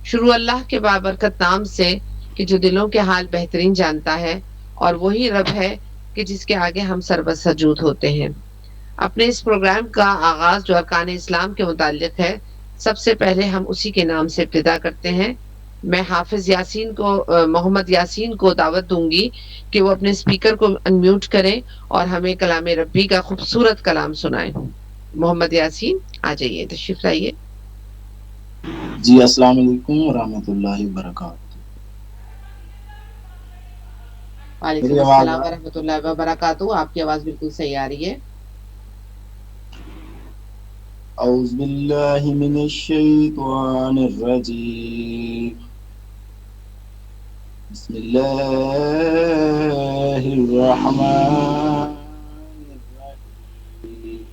شروع اللہ کے بابرکت نام سے کہ جو دلوں کے حال بہترین جانتا ہے، اور وہی رب ہے کہ جس کے آگے ہم سر سجود ہوتے ہیں۔ اپنے اس پروگرام کا آغاز جو ارکان اسلام کے متعلق ہے، سب سے پہلے ہم اسی کے نام سے ابتدا کرتے ہیں۔ میں حافظ یاسین کو محمد یاسین کو دعوت دوں گی کہ وہ اپنے اسپیکر کو انمیوٹ کریں اور ہمیں کلام ربی کا خوبصورت کلام سنائیں۔ محمد یاسین آ جائیے، تشریف لائیے۔ جی السلام علیکم ورحمۃ اللہ وبرکاتہ۔ وعلیکم میری آواز السلام ورحمۃ اللہ وبرکاتہ، آپ کی آواز بالکل صحیح آ رہی ہے۔ اعوذ باللہ من الشیطان الرجیم، بسم اللہ الرحمن الرحیم۔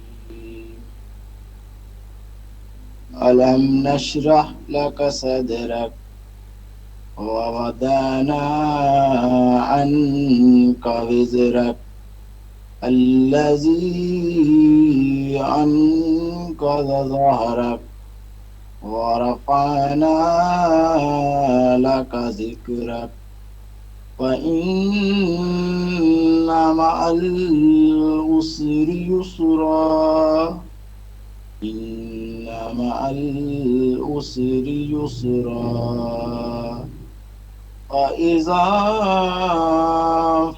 الم نشرح لك صدرك ووضعنا عنك وزرك الذي أنقض ظهرك ورفعنا لك ذكرك فإن مع العسر يسرا إن مع العسر يسرا فإذا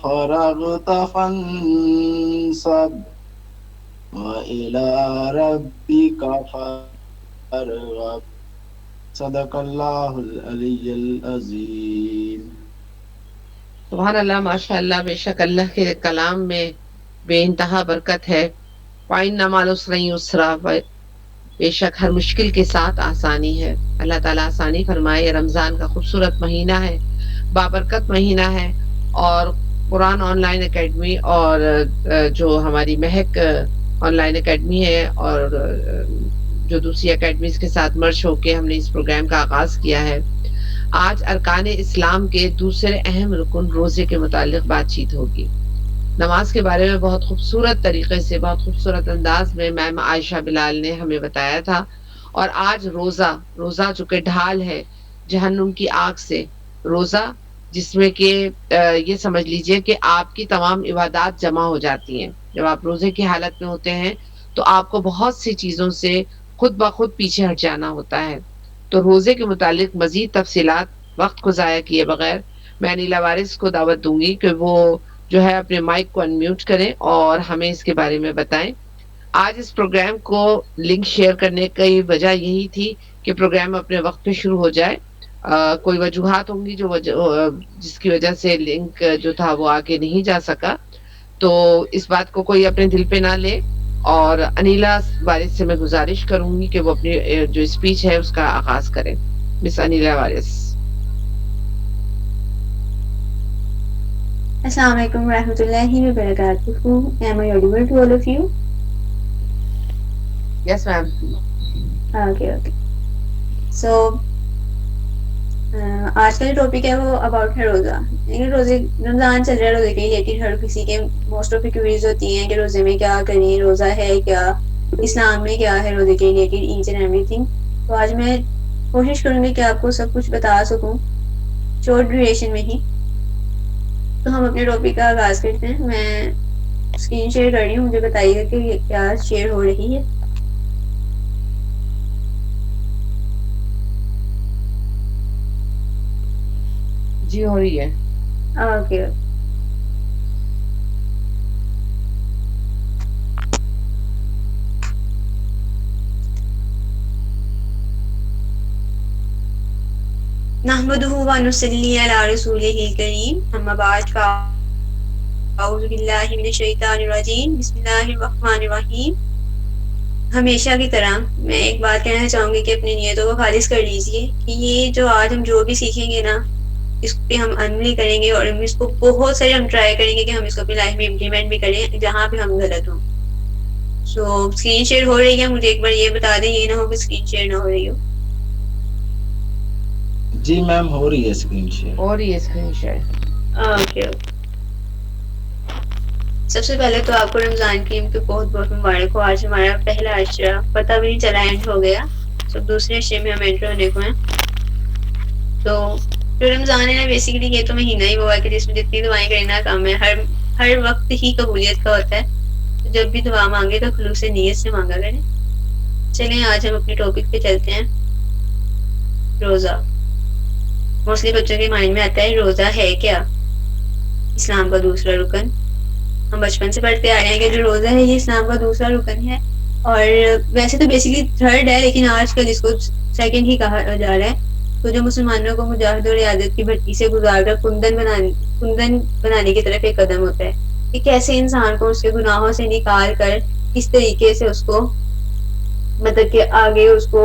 فرغت فانصب وإلى ربك فارغب۔ صدق اللہ العلی العظیم۔ سبحان اللہ، ماشاء اللہ، بے شک اللہ کے کلام میں بے انتہا برکت ہے۔ وَإِنَّ مَعَ الْعُسْرِ يُسْرًا، بے شک ہر مشکل کے ساتھ آسانی ہے۔ اللہ تعالیٰ آسانی فرمائے۔ یہ رمضان کا خوبصورت مہینہ ہے، بابرکت مہینہ ہے، اور قرآن آن لائن اکیڈمی اور جو ہماری مہک آن لائن اکیڈمی ہے اور جو دوسری اکیڈمیز کے ساتھ مرج ہو کے ہم نے اس پروگرام کا آغاز کیا ہے۔ آج ارکان اسلام کے دوسرے اہم رکن روزے کے متعلق بات چیت ہوگی۔ نماز کے بارے میں بہت خوبصورت طریقے سے، بہت خوبصورت انداز میں میم عائشہ بلال نے ہمیں بتایا تھا، اور آج روزہ جو کہ ڈھال ہے جہنم کی آگ سے، روزہ جس میں کہ یہ سمجھ لیجئے کہ آپ کی تمام عبادات جمع ہو جاتی ہیں۔ جب آپ روزے کی حالت میں ہوتے ہیں تو آپ کو بہت سی چیزوں سے خود بخود پیچھے ہٹ جانا ہوتا ہے۔ تو روزے کے متعلق مزید تفصیلات وقت کو ضائع کیے بغیر میں انیلا وارث کو دعوت دوں گی کہ وہ جو ہے اپنے مائک کو انمیوٹ کریں اور ہمیں اس کے بارے میں بتائیں۔ آج اس پروگرام کو لنک شیئر کرنے کی وجہ یہی تھی کہ پروگرام اپنے وقت پہ شروع ہو جائے۔ کوئی وجوہات ہوں گی جس کی وجہ سے لنک جو تھا وہ آگے نہیں جا سکا، تو اس بات کو کوئی اپنے دل پہ نہ لے، اور انیلا وارث سے میں گزارش کروں گی کہ وہ اپنی جو اسپیچ ہے اس کا آغاز کریں۔ مس انیلا وارث۔ السلام علیکم ورحمۃ اللہ وبرکاتہ۔ Am I audible to all of you? Yes ma'am. Okay. So آج کا جو ٹاپک ہے وہ اباؤٹ ہے روزہ۔ روزے رمضان چل رہا ہے، روزے کے ریلیٹڈ ہر کسی کے موسٹ آف کیوریز ہوتی ہیں کہ روزے میں کیا کریں، روزہ ہے کیا، اسلام میں کیا ہے روزے کے related each and everything. تو آج میں کوشش کروں گی کہ آپ کو سب کچھ بتا سکوں شارٹ ڈیوریشن میں ہی۔ تو ہم اپنے ٹاپک کا آغاز کرتے ہیں۔ میں اسکرین شیئر کر رہی ہوں، مجھے بتائیے گا کہ کیا شیئر ہو رہی ہے۔ جی ہو رہی ہے۔ اوکے۔ نحمده ونصلي على رسوله الكريم، اما بعد فاعوذ باللہ من الشیطان الرجیم، بسم اللہ الرحمن الرحیم۔ ہمیشہ کی طرح میں ایک بات کہنا چاہوں گی کہ اپنی نیتوں کو خالص کر لیجئے کہ یہ جو آج ہم جو بھی سیکھیں گے نا، اس پہ ہم عملی کریں گے، اور اس کو بہت سارے ہم ٹرائی کریں گے کہ ہم اس کو اپنی لائف میں امپلیمنٹ بھی کریں جہاں پہ ہم غلط ہوں۔ سو اسکرین شیئر ہو رہی ہے؟ مجھے ایک بار یہ بتا دیں، یہ نہ ہو کہ اسکرین شیئر نہ ہو رہی ہو۔ جی میم ہو رہی ہے اسکرین شیئر۔ ہو رہی ہے اسکرین شیئر۔ اوکے۔ سب سے پہلے تو آپ کو رمضان کی بہت بہت مبارک ہو۔ آج ہمارا پہلا عشرہ، پتہ بھی نہیں چلا اینڈ ہو گیا۔ سب دوسرے عشرے میں ہم انٹر ہونے کو ہیں۔ تو جو رمضان ہے نا بیسیکلی یہ تو مہینہ ہی وہ ہے کہ جس میں جتنی دعائیں کرنا کم ہے، ہر وقت ہی قبولیت کا ہوتا ہے. تو جب بھی دعا مانگے تو خلوص نیت سے مانگا کریں. چلیں آج ہم اپنے ٹاپک پہ چلتے ہیں. روزہ. موسٹلی بچوں کے مائنڈ میں آتا ہے روزہ ہے کیا؟ اسلام کا دوسرا رکن. ہم بچپن سے پڑھتے آ رہے ہیں کہ جو روزہ ہے یہ اسلام کا دوسرا رکن ہے، اور ویسے تو بیسیکلی تھرڈ ہے، لیکن آج کل اس کو سیکنڈ ہی کہا جا رہا ہے. تو جو مسلمانوں کو مجاہد اور ریاضت کی بھٹی سے گزار کر کندن بنانے کی طرف ایک قدم ہوتا ہے کہ کیسے انسان کو اس کے گناہوں سے نکال کر کس طریقے سے اس کو مطلب کہ آگے اس کو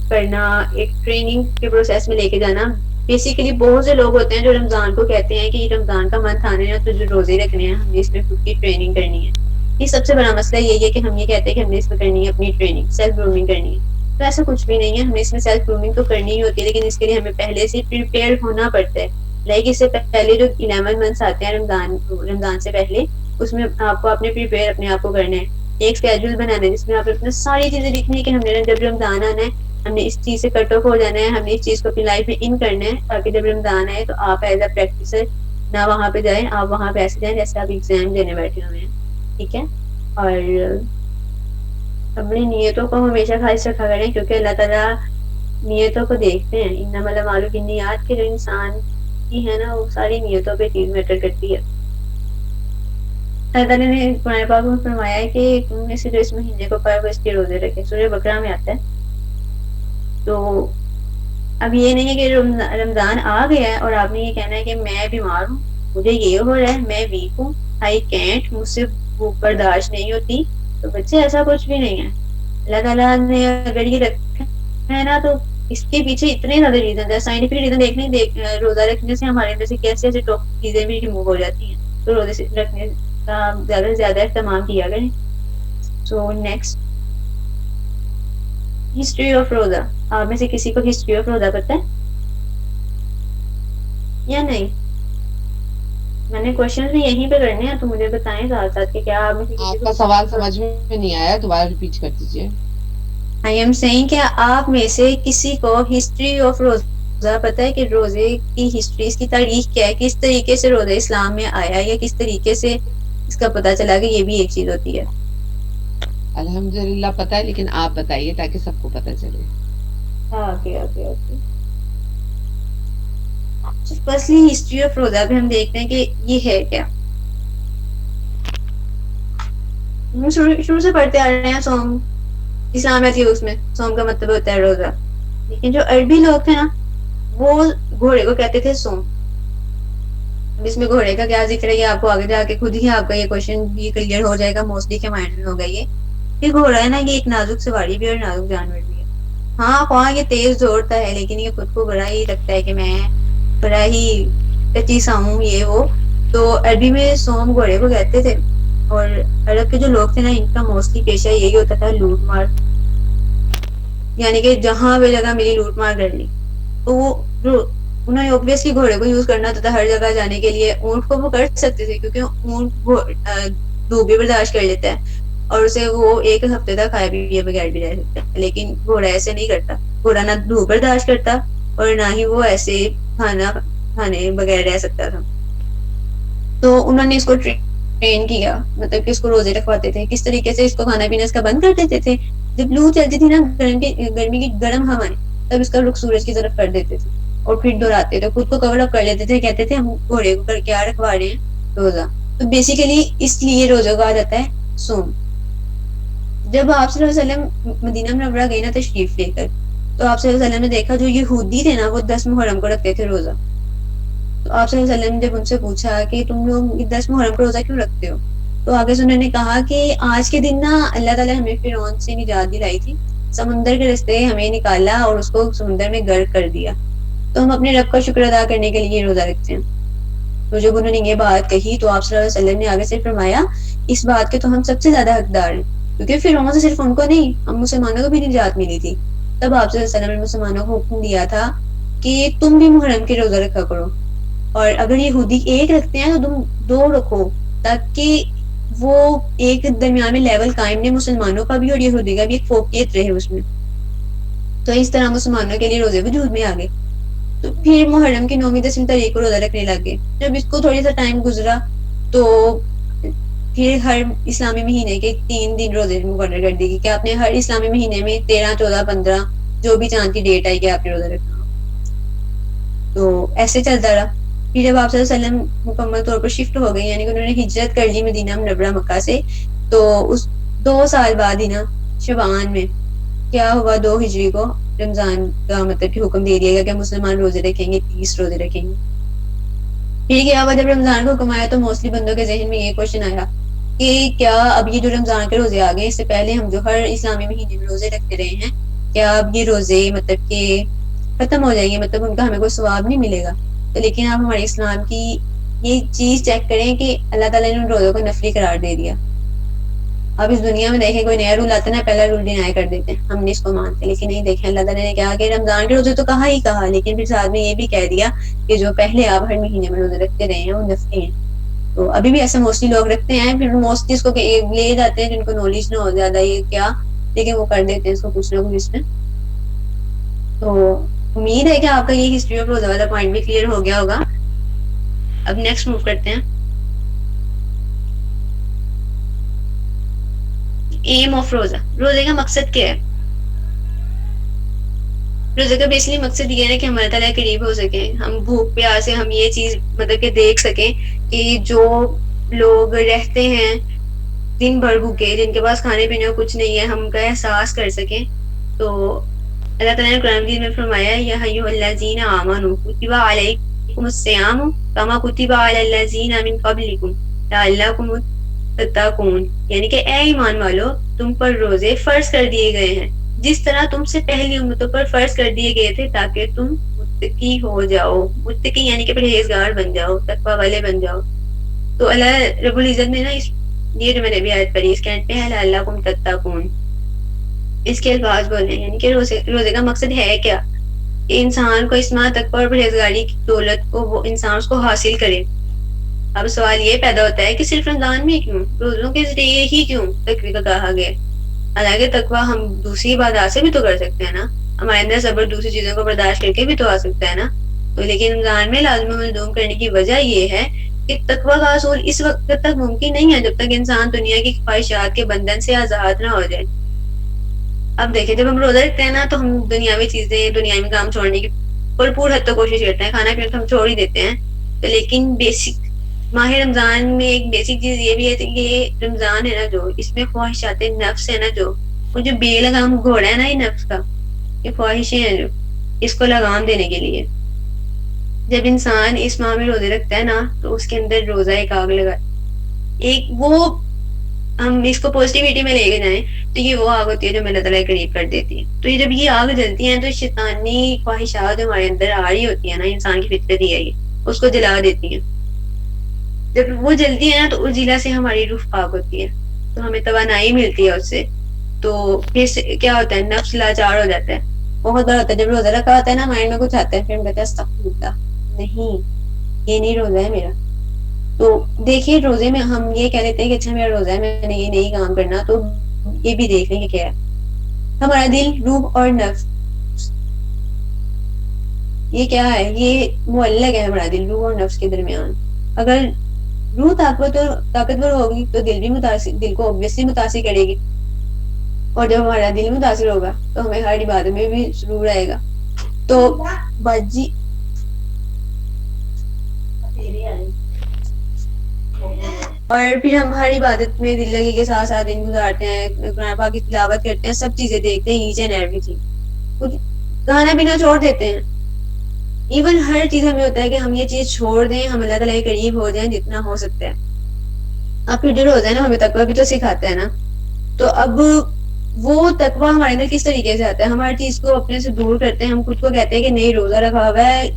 کرنا، ایک ٹریننگ کے پروسیس میں لے کے جانا. بیسیکلی بہت سے لوگ ہوتے ہیں جو رمضان کو کہتے ہیں کہ یہ رمضان کا منتھ آنے ہے تو جو روزے رکھنے ہیں، ہم نے اس میں خود کی ٹریننگ کرنی ہے. یہ سب سے بڑا مسئلہ یہی ہے کہ ہم یہ کہتے ہیں کہ ہم نے اس میں کرنی ہے اپنی ٹریننگ، سیلف گرومنگ کرنی ہے. تو ایسا کچھ بھی نہیں ہے، ہمیں اس میں سیلف گرومنگ تو کرنی ہی ہوتی ہے، لیکن اس کے لیے ہمیں پہلے سے پریپیئر ہونا پڑتا ہے. لائک اس سے پہلے جو 11 منتھس آتے ہیں رمضان سے پہلے، اس میں آپ کو اپنے پریپیئر اپنے آپ کو کرنا ہے. ایک اسکیڈول بنانا ہے جس میں آپ اپنے ساری چیزیں لکھنی ہے کہ ہم نے جب رمضان آنا ہے ہم نے اس چیز سے کٹ آف ہو جانا ہے، ہم نے اس چیز کو اپنی لائف میں ان کرنا ہے، تاکہ جب رمضان آئے تو آپ ایز اے پریکٹیسر نہ وہاں پہ جائیں، آپ وہاں پہ ایسے جائیں جیسے آپ ایگزام دینے بیٹھے ہوئے ہیں. ٹھیک ہے. اور اپنی نیتوں کو ہمیشہ خالص رکھا کریں، کیونکہ اللہ تعالیٰ نیتوں کو دیکھتے ہیں. انما الاعمال بالنیات کے جو انسان کی ہے نا وہ ساری نیتوں پہ چیز میٹر کرتی ہے. اللہ تعالیٰ نے قرآن پاک میں فرمایا ہے کہ تم میں سے جو اس مہینے کو پائے وہ اس کے روزے رکھے. سورہ بقرہ میں آتا ہے. تو اب یہ نہیں ہے کہ رمضان آ گیا ہے اور آپ نے یہ کہنا ہے کہ میں بیمار ہوں، مجھے یہ ہو رہا ہے، میں ویک ہوں، آئی کینٹ، مجھ سے بھوک برداشت نہیں ہوتی. تو بچے ایسا کچھ بھی نہیں ہے. اللہ تعالیٰ نے اگر یہ رکھا ہے نا تو اس کے پیچھے اتنے زیادہ ریزن ہے. سائنٹیفک ریزن دیکھنے روزہ رکھنے سے ہمارے اندر سے کیسے ایسے ٹاکسک چیزیں بھی ریموو ہو جاتی ہیں. تو روزے سے رکھنے کا زیادہ سے زیادہ اہتمام کیا کریں. سو نیکسٹ، ہسٹری آف روزہ. آپ میں سے کسی کو ہسٹری آف روزہ پتہ ہے یا نہیں؟ میں نے کوشچن بھی یہیں پہ کرنے ہیں تو مجھے بتائیں ساتھ ساتھ کہ کیا آپ میں سے کسی آپ کو کا سوال سمجھ میں نہیں آیا، دوبارہ ریپیٹ کر دیجیے. آئی ایم سیئنگ کہ آپ میں سے کسی کو ہسٹری آف روزہ پتہ ہے کہ روزے کی ہسٹری، اس کی تاریخ کیا ہے، کس طریقے سے روزہ اسلام میں آیا یا کس طریقے سے اس کا پتہ چلا کہ یہ بھی ایک چیز ہوتی ہے. الحمدللہ پتہ ہے، لیکن آپ بتائیے تاکہ سب کو پتہ چلے. اوکے. فرسٹلی ہسٹری آف روزہ پہ ہم دیکھتے ہیں کہ یہ ہے کیا. ہم شروع سے پڑھتے آ رہے ہیں سوم. اسلام میں تھی اس میں سوم کا مطلب ہوتا ہے روزہ، لیکن جو عربی لوگ تھے نا وہ گھوڑے کو کہتے تھے سوم. اس میں گھوڑے کا کیا ذکر ہے یہ آپ کو آگے جا کے خود ہی آپ کا یہ کوشچن بھی کلیئر ہو جائے گا. موسٹلی کے مائنڈ میں ہوگا یہ گھوڑا ہے نا یہ ایک نازک سواری بھی اور نازک جانور بھی ہے. ہاں خواہ یہ تیز دوڑتا ہے لیکن یہ خود کو بڑا ہی لگتا ہے کہ میں بڑا ہی کچی سا ہوں یہ وہ. تو عربی میں سوم گھوڑے کو کہتے تھے. اور عرب کے جو لوگ تھے نا ان کا موسٹلی پیشہ یہی ہوتا تھا لوٹ مار، یعنی کہ جہاں بھی جگہ ملی لوٹ مار کر لی. تو وہ انہوں نے اوبویسلی گھوڑے کو یوز کرنا تھا ہر جگہ جانے کے لیے. اونٹ کو وہ کر سکتے تھے کیونکہ اونٹ دھوپ بھی برداشت کر لیتا ہے اور اسے وہ ایک ہفتے تک کھائے بھی بغیر بھی رہ سکتا ہے. لیکن گھوڑا ایسے نہیں کرتا. گھوڑا نہ دھوپ برداشت کرتا اور نہ ہی وہ ایسے کھانا کھانے بغیر رہ سکتا تھا. تو انہوں نے اس کو ٹرین کیا، مطلب کہ اس کو روزے رکھواتے تھے. کس طریقے سے اس کو کھانا پینا اس کا بند کر دیتے تھے. جب لو چلتی تھی نا گرمی کی گرم ہوائیں تب اس کا رخ سورج کی طرف کر دیتے تھے اور پھر دہراتے تھے، خود کو کور اپ کر لیتے تھے. کہتے تھے ہم گھوڑے کو کر کیا رکھوا رہے ہیں روزہ. تو بیسیکلی اس لیے روزہ کہا جاتا ہے سوم. جب آپ صلی اللہ علیہ وسلم مدینہ منورہ گئے نا تشریف لے کر تو آپ صلی اللہ علیہ وسلم نے دیکھا جو یہودی تھے نا وہ 10 محرم کو رکھتے تھے روزہ. تو آپ صلی اللہ علیہ وسلم نے جب ان سے پوچھا کہ تم لوگ 10 محرم کو روزہ کیوں رکھتے ہو، تو آگے سے انہوں نے کہا کہ آج کے دن نا اللہ تعالیٰ ہمیں فرعون سے نجات دلائی تھی، سمندر کے راستے ہمیں نکالا اور اس کو سمندر میں غرق کر دیا، تو ہم اپنے رب کا شکر ادا کرنے کے لیے روزہ رکھتے ہیں. تو جب انہوں نے یہ بات کہی تو آپ صلی اللہ علیہ وسلم نے آگے سے فرمایا اس بات کے تو ہم سب سے زیادہ حقدار ہیں، کیونکہ فرعون سے صرف ان کو نہیں ہم مسلمانوں کو بھی نجات ملی تھی. تب آپ صلی اللہ علیہ وسلم نے مسلمانوں کو حکم دیا تھا کہ تم بھی محرم کے روزہ رکھا کرو، اور اگر یہودی ایک رکھتے ہیں تو تم 2 رکھو تاکہ وہ ایک درمیان میں لیول قائم نہیں، مسلمانوں کا بھی اور یہودی کا بھی ایک فوقیت رہے اس میں. تو اس طرح مسلمانوں کے لیے روزے وجود میں آ گئے. تو پھر محرم کی 9ویں 10ویں تاریخ کو روزہ رکھنے لگ گئے. جب اس کو تھوڑی سا ٹائم گزرا تو پھر ہر اسلامی مہینے کے 3 دن روزے مقرر کر دی گئی کہ آپ نے ہر اسلامی مہینے میں 13 14 15 جو بھی چاند کی ڈیٹ آئی کہ آپ نے روزہ رکھنا. تو ایسے چلتا رہا. پھر جب آپ صلی اللہ علیہ وسلم مکمل طور پر شفٹ ہو گئے یعنی کہ انہوں نے ہجرت کر لی مدینہ منورہ مکہ سے, تو اس 2 سال بعد ہی نا شعبان میں کیا ہوا 2 ہجری کو رمضان کا مطلب کہ حکم دے دیا گیا کہ مسلمان روزے رکھیں گے 30 روزے رکھیں گے. پھر کیا ہوا جب رمضان کا حکم آیا تو موسٹلی بندوں کے ذہن میں یہ کوشچن آیا کہ کیا اب یہ جو رمضان کے روزے آ گئے اس سے پہلے ہم جو ہر اسلامی مہینے میں روزے رکھتے رہے ہیں کیا اب یہ روزے مطلب کہ ختم ہو جائیں گے, مطلب ان کا ہمیں کوئی ثواب نہیں ملے گا. تو لیکن آپ ہمارے اسلام کی یہ چیز چیک کریں کہ اللہ تعالیٰ نے ان روزوں کو نفلی قرار دے دیا. اب اس دنیا میں دیکھیں کوئی نیا رول آتا ہے نا, پہلا رول ڈینائی کر دیتے ہیں, ہم نے اس کو مانتے لیکن نہیں. دیکھیں اللہ تعالیٰ نے کہا کہ رمضان کے روزے تو کہا ہی کہا, لیکن پھر ساتھ میں یہ بھی کہہ دیا کہ جو پہلے آپ ہر مہینے میں روزے رکھتے رہے ہیں وہ نفلی ہیں. تو ابھی بھی ایسے موسٹلی لوگ رکھتے ہیں, پھر موسٹلی اس کو لے جاتے ہیں جن کو نالج نہ ہو زیادہ یہ کیا, لیکن وہ کر دیتے ہیں اس کو کچھ نہ کچھ اس میں. تو امید ہے کہ آپ کا یہ ہسٹری آف روزہ والا پوائنٹ بھی کلیئر ہو گیا ہوگا. اب نیکسٹ موو کرتے ہیں. ایم آف روزہ, روزے کا مقصد کیا ہے؟ روزے کا بیسکلی مقصد یہ ہے کہ ہمارے تعالیٰ قریب ہو سکیں, ہم بھوک پیاس سے ہم یہ چیز مطلب کہ دیکھ سکیں کہ جو لوگ رہتے ہیں دن بھر بھوکے, جن کے پاس کھانے پینے کو کچھ نہیں ہے, ہم کا احساس کر سکیں. تو اللہ تعالیٰ نے قرآن مجید میں فرمایا یا ایھا الذین آمنوا کتب علیکم الصیام کما کتب علی الذین من قبلکم لعلکم تتقون, یعنی کہ اے ایمان والو تم پر روزے فرض کر دیے گئے ہیں جس طرح تم سے پہلی امتوں پر فرض کر دیے گئے تھے تاکہ تم متقی ہو جاؤ. متقی یعنی کہ پرہیزگار بن جاؤ, تقوی والے بن جاؤ. تو اللہ رب العزت نے نا یہ جو میں نے بھی آیت پڑھی اس کے اینڈ پہ ہے لعلکم تتقون, اس کے الفاظ بولے یعنی کہ روزے کا مقصد ہے کیا کہ انسان کو اسما تقوی اور پرہیزگاری کی دولت کو وہ انسان اس کو حاصل کرے. اب سوال یہ پیدا ہوتا ہے کہ صرف رمضان میں کیوں, روزوں کے ذریعے ہی کیوں تقوی کا کہا گیا؟ حالانکہ تقوی ہم دوسری عبادات سے بھی تو کر سکتے ہیں نا, ہمارے اندر صبر دوسری چیزوں کو برداشت کر کے بھی تو آ سکتا ہے نا. تو لیکن رمضان میں لازم ملزوم کرنے کی وجہ یہ ہے کہ تقوی کا حصول اس وقت تک ممکن نہیں ہے جب تک انسان دنیا کی خواہشات کے بندھن سے آزاد نہ ہو جائے. اب دیکھیں جب ہم روزہ رکھتے ہیں نا تو ہم دنیاوی چیزیں دنیاوی کام چھوڑنے کی بھرپور حد تک کوشش کرتے ہیں, کھانا پینا تو ہم چھوڑ ہی دیتے ہیں. تو لیکن بیسک ماہ رمضان میں ایک بیسک چیز یہ بھی ہے کہ یہ رمضان ہے نا جو اس میں خواہشات نفس ہے نا, جو وہ جو بے لگام گھوڑا ہے نا یہ نفس کا, یہ خواہشیں ہیں جو اس کو لگام دینے کے لیے جب انسان اس ماہ میں روزے رکھتا ہے نا تو اس کے اندر روزہ ایک آگ لگا, ایک وہ ہم اس کو پوزیٹیوٹی میں لے کے جائیں تو یہ وہ آگ ہوتی ہے جو اللہ تعالیٰ قریب کر دیتی ہے. تو یہ جب یہ آگ جلتی ہیں تو شیطانی خواہشات جو ہمارے اندر آ رہی ہوتی ہیں نا, انسان کی فطرت ہی ہے یہ, اس کو جلا دیتی ہیں. جب وہ جلتی ہے نا تو اس جلا سے ہماری روح پاک ہوتی ہے, تو ہمیں توانائی ملتی ہے اس سے. تو پھر کیا ہوتا ہے نفس لاچار ہو جاتا ہے. بہت بار ہوتا ہے جب روزہ رکھا ہوتا ہے نا مائنڈ میں کچھ آتا ہے پھر ہم کہتے ہیں استغفر اللہ, نہیں یہ نہیں روزہ ہے میرا. تو دیکھیے روزے میں ہم یہ کہہ لیتے ہیں کہ اچھا میرا روزہ ہے میں نے یہ نہیں کام کرنا, تو یہ بھی دیکھ لیں کہ کیا ہے ہمارا دل, روح اور نفس, یہ کیا ہے, یہ معلق ہے ہمارا دل روح اور نفس کے درمیان. اگر روح طاقتور ہوگی تو دل بھی دل کو obviously متاثر کرے گی, اور جب ہمارا دل متاثر ہوگا تو ہمیں ہر عبادت میں بھی سرور آئے گا. تو باجی اور پھر ہم ہر عبادت میں دل لگی کے ساتھ ساتھ دن گزارتے ہیں, قرآن پاک کی تلاوت کرتے ہیں, سب چیزیں دیکھتے ہیں, ایچ اینڈ ایوری تھنگ. کھانا پینا چھوڑ دیتے ہیں, ایون ہر چیز ہمیں ہوتا ہے کہ ہم یہ چیز چھوڑ دیں, ہم اللہ تعالیٰ کے قریب ہو جائیں جتنا ہو سکتا ہے. اب پھر جو روزہ ہے نا ہمیں تقویٰ بھی تو سکھاتا ہے نا. تو اب وہ تقویٰ ہمارے اندر کس طریقے سے آتا ہے, ہم ہر چیز کو اپنے سے دور کرتے ہیں, ہم خود کو کہتے ہیں کہ نہیں روزہ رکھا ہوا ہے,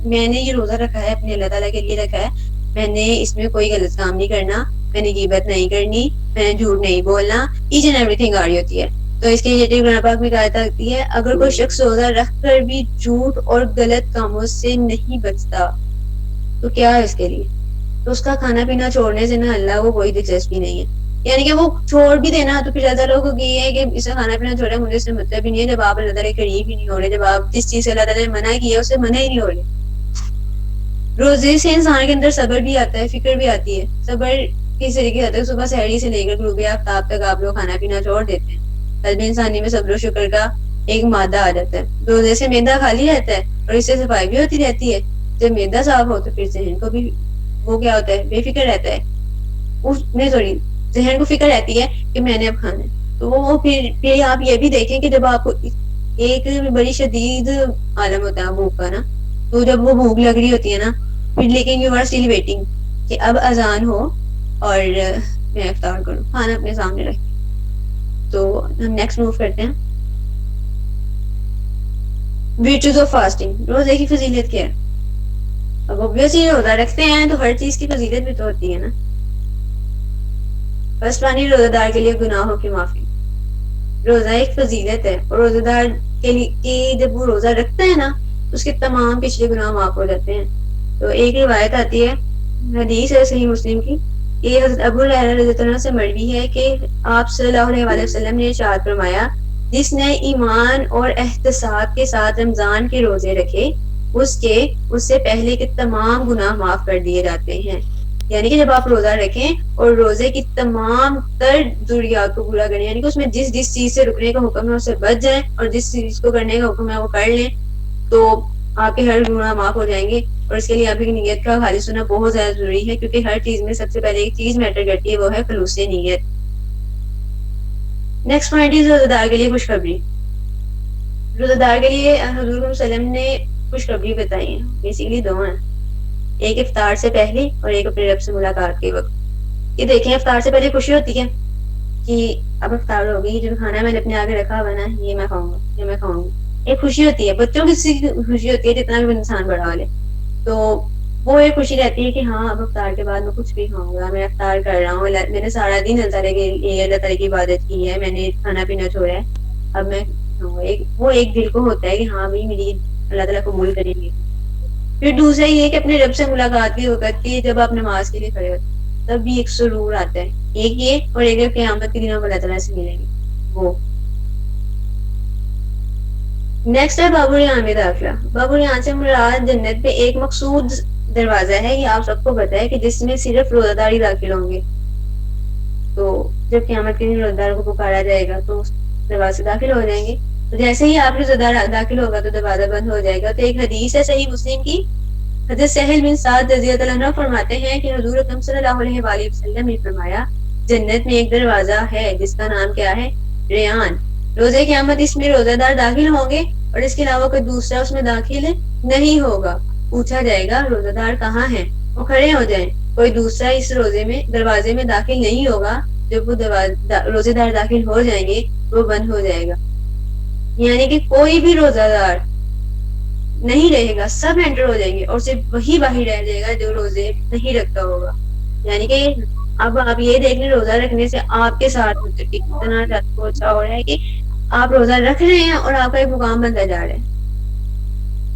میں نے یہ روزہ رکھا ہے اپنے اللہ تعالیٰ کے لیے رکھا ہے, میں نے اس میں کوئی غلط کام نہیں کرنا, میں نے غیبت نہیں کرنی, میں نے جھوٹ نہیں بولنا, ایچ اینڈ ایوری تھنگ آ رہی ہوتی ہے. تو اس کے لیے قرآن پاک میں آیت آتی ہے اگر کوئی شخص روزہ رکھ کر بھی جھوٹ اور غلط کاموں سے نہیں بچتا تو کیا ہے اس کے لیے, تو اس کا کھانا پینا چھوڑنے سے نہ اللہ کو کوئی دلچسپی نہیں ہے. یعنی کہ وہ چھوڑ بھی دینا تو پھر زیادہ لوگوں کی یہ ہے کہ اسے کھانا پینا چھوڑا مجھے اس سے مطلب ہی نہیں ہے. جب آپ اللہ تعالیٰ کے قریب ہی نہیں ہو رہے, جب آپ جس چیز سے اللہ تعالیٰ نے منع کیا اسے منع ہی نہیں ہو رہے. روزے سے انسان کے اندر صبر بھی آتا ہے, فکر بھی آتی ہے. صبر کس طریقے سے, صبح سحری سے لے کر غروب آفتاب تک آپ لوگ کھانا پینا چھوڑ دیتے ہیں. قلب انسانی میں صبر و شکر کا ایک مادہ آ جاتا ہے. روزے سے معدہ خالی رہتا ہے اور اس سے صفائی بھی ہوتی رہتی ہے. جب معدہ صاف ہو تو پھر ذہن کو بھی وہ کیا ہوتا ہے, بے فکر رہتا ہے. اس میں سوری ذہن کو فکر رہتی ہے کہ میں نے اب کھانا ہے. تو وہ پھر آپ یہ بھی دیکھیں کہ جب آپ کو ایک بڑی شدید عالم ہوتا ہے بھوک کا نا, تو جب وہ بھوک لگ رہی ہوتی ہے نا پھر, لیکن یو آر اسٹل ویٹنگ کہ اب اذان ہو اور میں افطار کروں, کھانا اپنے سامنے رکھ. تو ہم نیکسٹ موو کرتے ہیں. Virtues of fasting. روزے کی فضیلت کیا ہے؟ اب اوبویسلی روزہ رکھتے ہیں تو ہر چیز کی فضیلت بھی تو ہوتی ہے نا. فرسٹ وانی روزہ دار کے لیے گناہوں کی معافی. روزہ ایک فضیلت ہے اور روزہ دار کے لیے جب وہ روزہ رکھتا ہے نا تو اس کے تمام پچھلے گناہ معاف ہو جاتے ہیں. تو ایک روایت آتی ہے, حدیث ہے صحیح مسلم کی, یہ حضرت ابو ہریرہ رضی اللہ عنہ سے مروی ہے کہ آپ صلی اللہ علیہ وسلم نے ارشاد فرمایا, جس نے ایمان اور احتساب کے ساتھ رمضان کے روزے رکھے اس سے پہلے کے تمام گناہ معاف کر دیے جاتے ہیں. یعنی کہ جب آپ روزہ رکھیں اور روزے کی تمام تر ضروریات کو پورا کریں, یعنی کہ اس میں جس چیز سے رکنے کا حکم ہے اس سے بچ جائیں اور جس چیز کو کرنے کا حکم ہے وہ کر لیں, تو آپ کے ہر گناہ معاف ہو جائیں گے. اور اس کے لیے آپ کی نیت کا خالص ہونا بہت زیادہ ضروری ہے, کیونکہ ہر چیز میں سب سے پہلے ایک چیز میٹر کرتی ہے, وہ ہے خلوص نیت. نیکسٹ پوائنٹ از روزہ دار کے لیے خوشخبری. روزہ دار کے لیے حضور صلی اللہ علیہ وسلم نے خوشخبری بتائی ہے. بیسیکلی دو ہیں, ایک افطار سے پہلے اور ایک اپنے رب سے ملاقات کے وقت. یہ دیکھیں, افطار سے پہلے خوشی ہوتی ہے کہ اب افطار ہوگی, جو کھانا میں نے اپنے آگے رکھا ہوا نا یہ میں کھاؤں گا, یہ میں کھاؤں گی. ایک خوشی ہوتی ہے, بچوں کی خوشی ہوتی ہے جتنا بھی انسان بڑا والے, تو وہ ایک خوشی رہتی ہے کہ ہاں اب افطار کے بعد میں کچھ بھی کھاؤں گا, میں افطار کر رہا ہوں, میں نے سارا دن اللہ تعالیٰ کی عبادت کی ہے, میں نے کھانا پینا چھوڑا ہے, اب میں کھاؤں گا. وہ ایک دل کو ہوتا ہے کہ ہاں بھائی میری اللہ تعالیٰ قبول کریں گے. پھر دوسرا یہ کہ اپنے رب سے ملاقات بھی ہوگا کہ جب آپ نماز کے لیے کھڑے ہوتے تب بھی ایک سرور آتا ہے, ایک یہ اور ایک قیامت کے دنوں اللہ تعالیٰ سے ملیں گے وہ. نیکسٹ ہے باب ریان میں داخلہ. باب ریان سے مراد جنت میں ایک مقصود دروازہ ہے, یہ آپ سب کو پتا ہے کہ جس میں صرف روزہ دار ہی داخل ہوں گے. تو جب قیامت کے دن روزہ دار کو پکارا جائے گا تو اس دروازے سے داخل ہو جائیں گے. تو جیسے ہی آپ روزہ دار داخل ہوگا تو دروازہ بند ہو جائے گا. تو ایک حدیث ہے صحیح مسلم کی, حضرت سہل بن سعد رضی اللہ عنہ فرماتے ہیں کہ حضور اکرم صلی اللہ علیہ وآلہ وسلم نے فرمایا, جنت میں ایک دروازہ ہے جس کا نام کیا ہے؟ ریان. روزے قیامت اس میں روزہ دار داخل ہوں گے اور اس کے علاوہ کوئی دوسرا اس میں داخل نہیں ہوگا. پوچھا جائے گا روزہ دار کہاں ہیں, وہ کھڑے ہو جائیں. کوئی دوسرا اس دروازے میں داخل نہیں ہوگا. جب وہ روزے دار داخل ہو جائیں گے وہ بند ہو جائے گا. یعنی کہ کوئی بھی روزہ دار نہیں رہے گا, سب انٹر ہو جائیں گے اور صرف وہی باہر رہ جائے گا جو روزے نہیں رکھتا ہوگا. یعنی کہ اب آپ یہ دیکھ لیں روزہ رکھنے سے آپ کے ساتھ اتنا زیادہ اچھا ہو رہا ہے کہ آپ روزہ رکھ رہے ہیں اور آپ کا ایک مقام بنتا جا رہا ہے.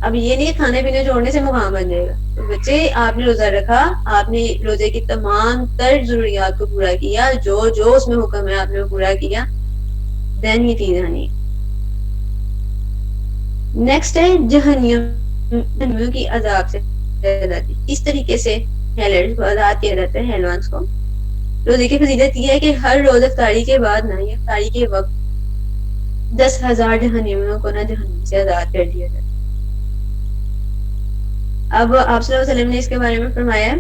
اب یہ نہیں کھانے پینے چھوڑنے سے مقام بن جائے گا. تو بچے آپ نے روزہ رکھا, آپ نے روزے کی تمام تر ضروریات کو پورا کیا, جو اس میں حکم ہے آپ نے وہ پورا کیا, دین یہ چیز آنی. نیکسٹ ہے جہنمیوں کی عذاب سے آزادی. اس طریقے سے ہیلرز کو آزاد کیا جاتا ہے, ہیلوانس کو. روزے کی فضیلت یہ ہے کہ ہر روز افطاری کے بعد نہ یا افطاری کے وقت 10,000 جہنمیوں کو نہ جہنم سے آزاد کر دیا جاتا ہے. اب آپ صلی اللہ علیہ وسلم نے اس کے بارے میں فرمایا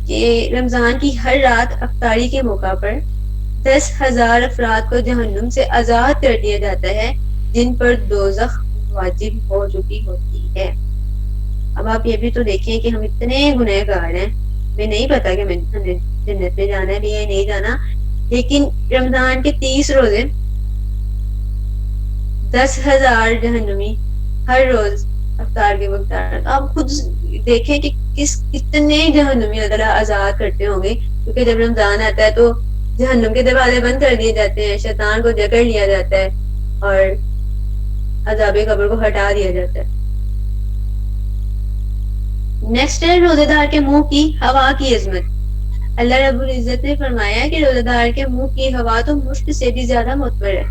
کہ رمضان کی ہر رات افطاری کے موقع پر 10,000 افراد کو جہنم سے آزاد کر دیا جاتا ہے جن پر دوزخ واجب ہو چکی ہوتی ہے. اب آپ یہ بھی تو دیکھیں کہ ہم اتنے گنہگار ہیں, ہمیں نہیں پتا کہ ہمیں جنت میں جانا بھی ہے نہیں جانا, لیکن رمضان کے 30 روزے 10,000 جہنمی ہر روز افطار کے وقت. آپ خود دیکھیں کہ کتنے جہنمی اللہ تعالیٰ آزاد کرتے ہوں گے, کیونکہ جب رمضان آتا ہے تو جہنم کے دروازے بند کر دیے جاتے ہیں, شیطان کو جکڑ لیا جاتا ہے اور عذاب قبر کو ہٹا دیا جاتا ہے. نیکسٹ ہے روزے دار کے منہ کی ہوا کی عظمت. اللہ رب العزت نے فرمایا کہ روزہ دار کے منہ کی ہوا تو مشک سے بھی زیادہ معتبر ہے.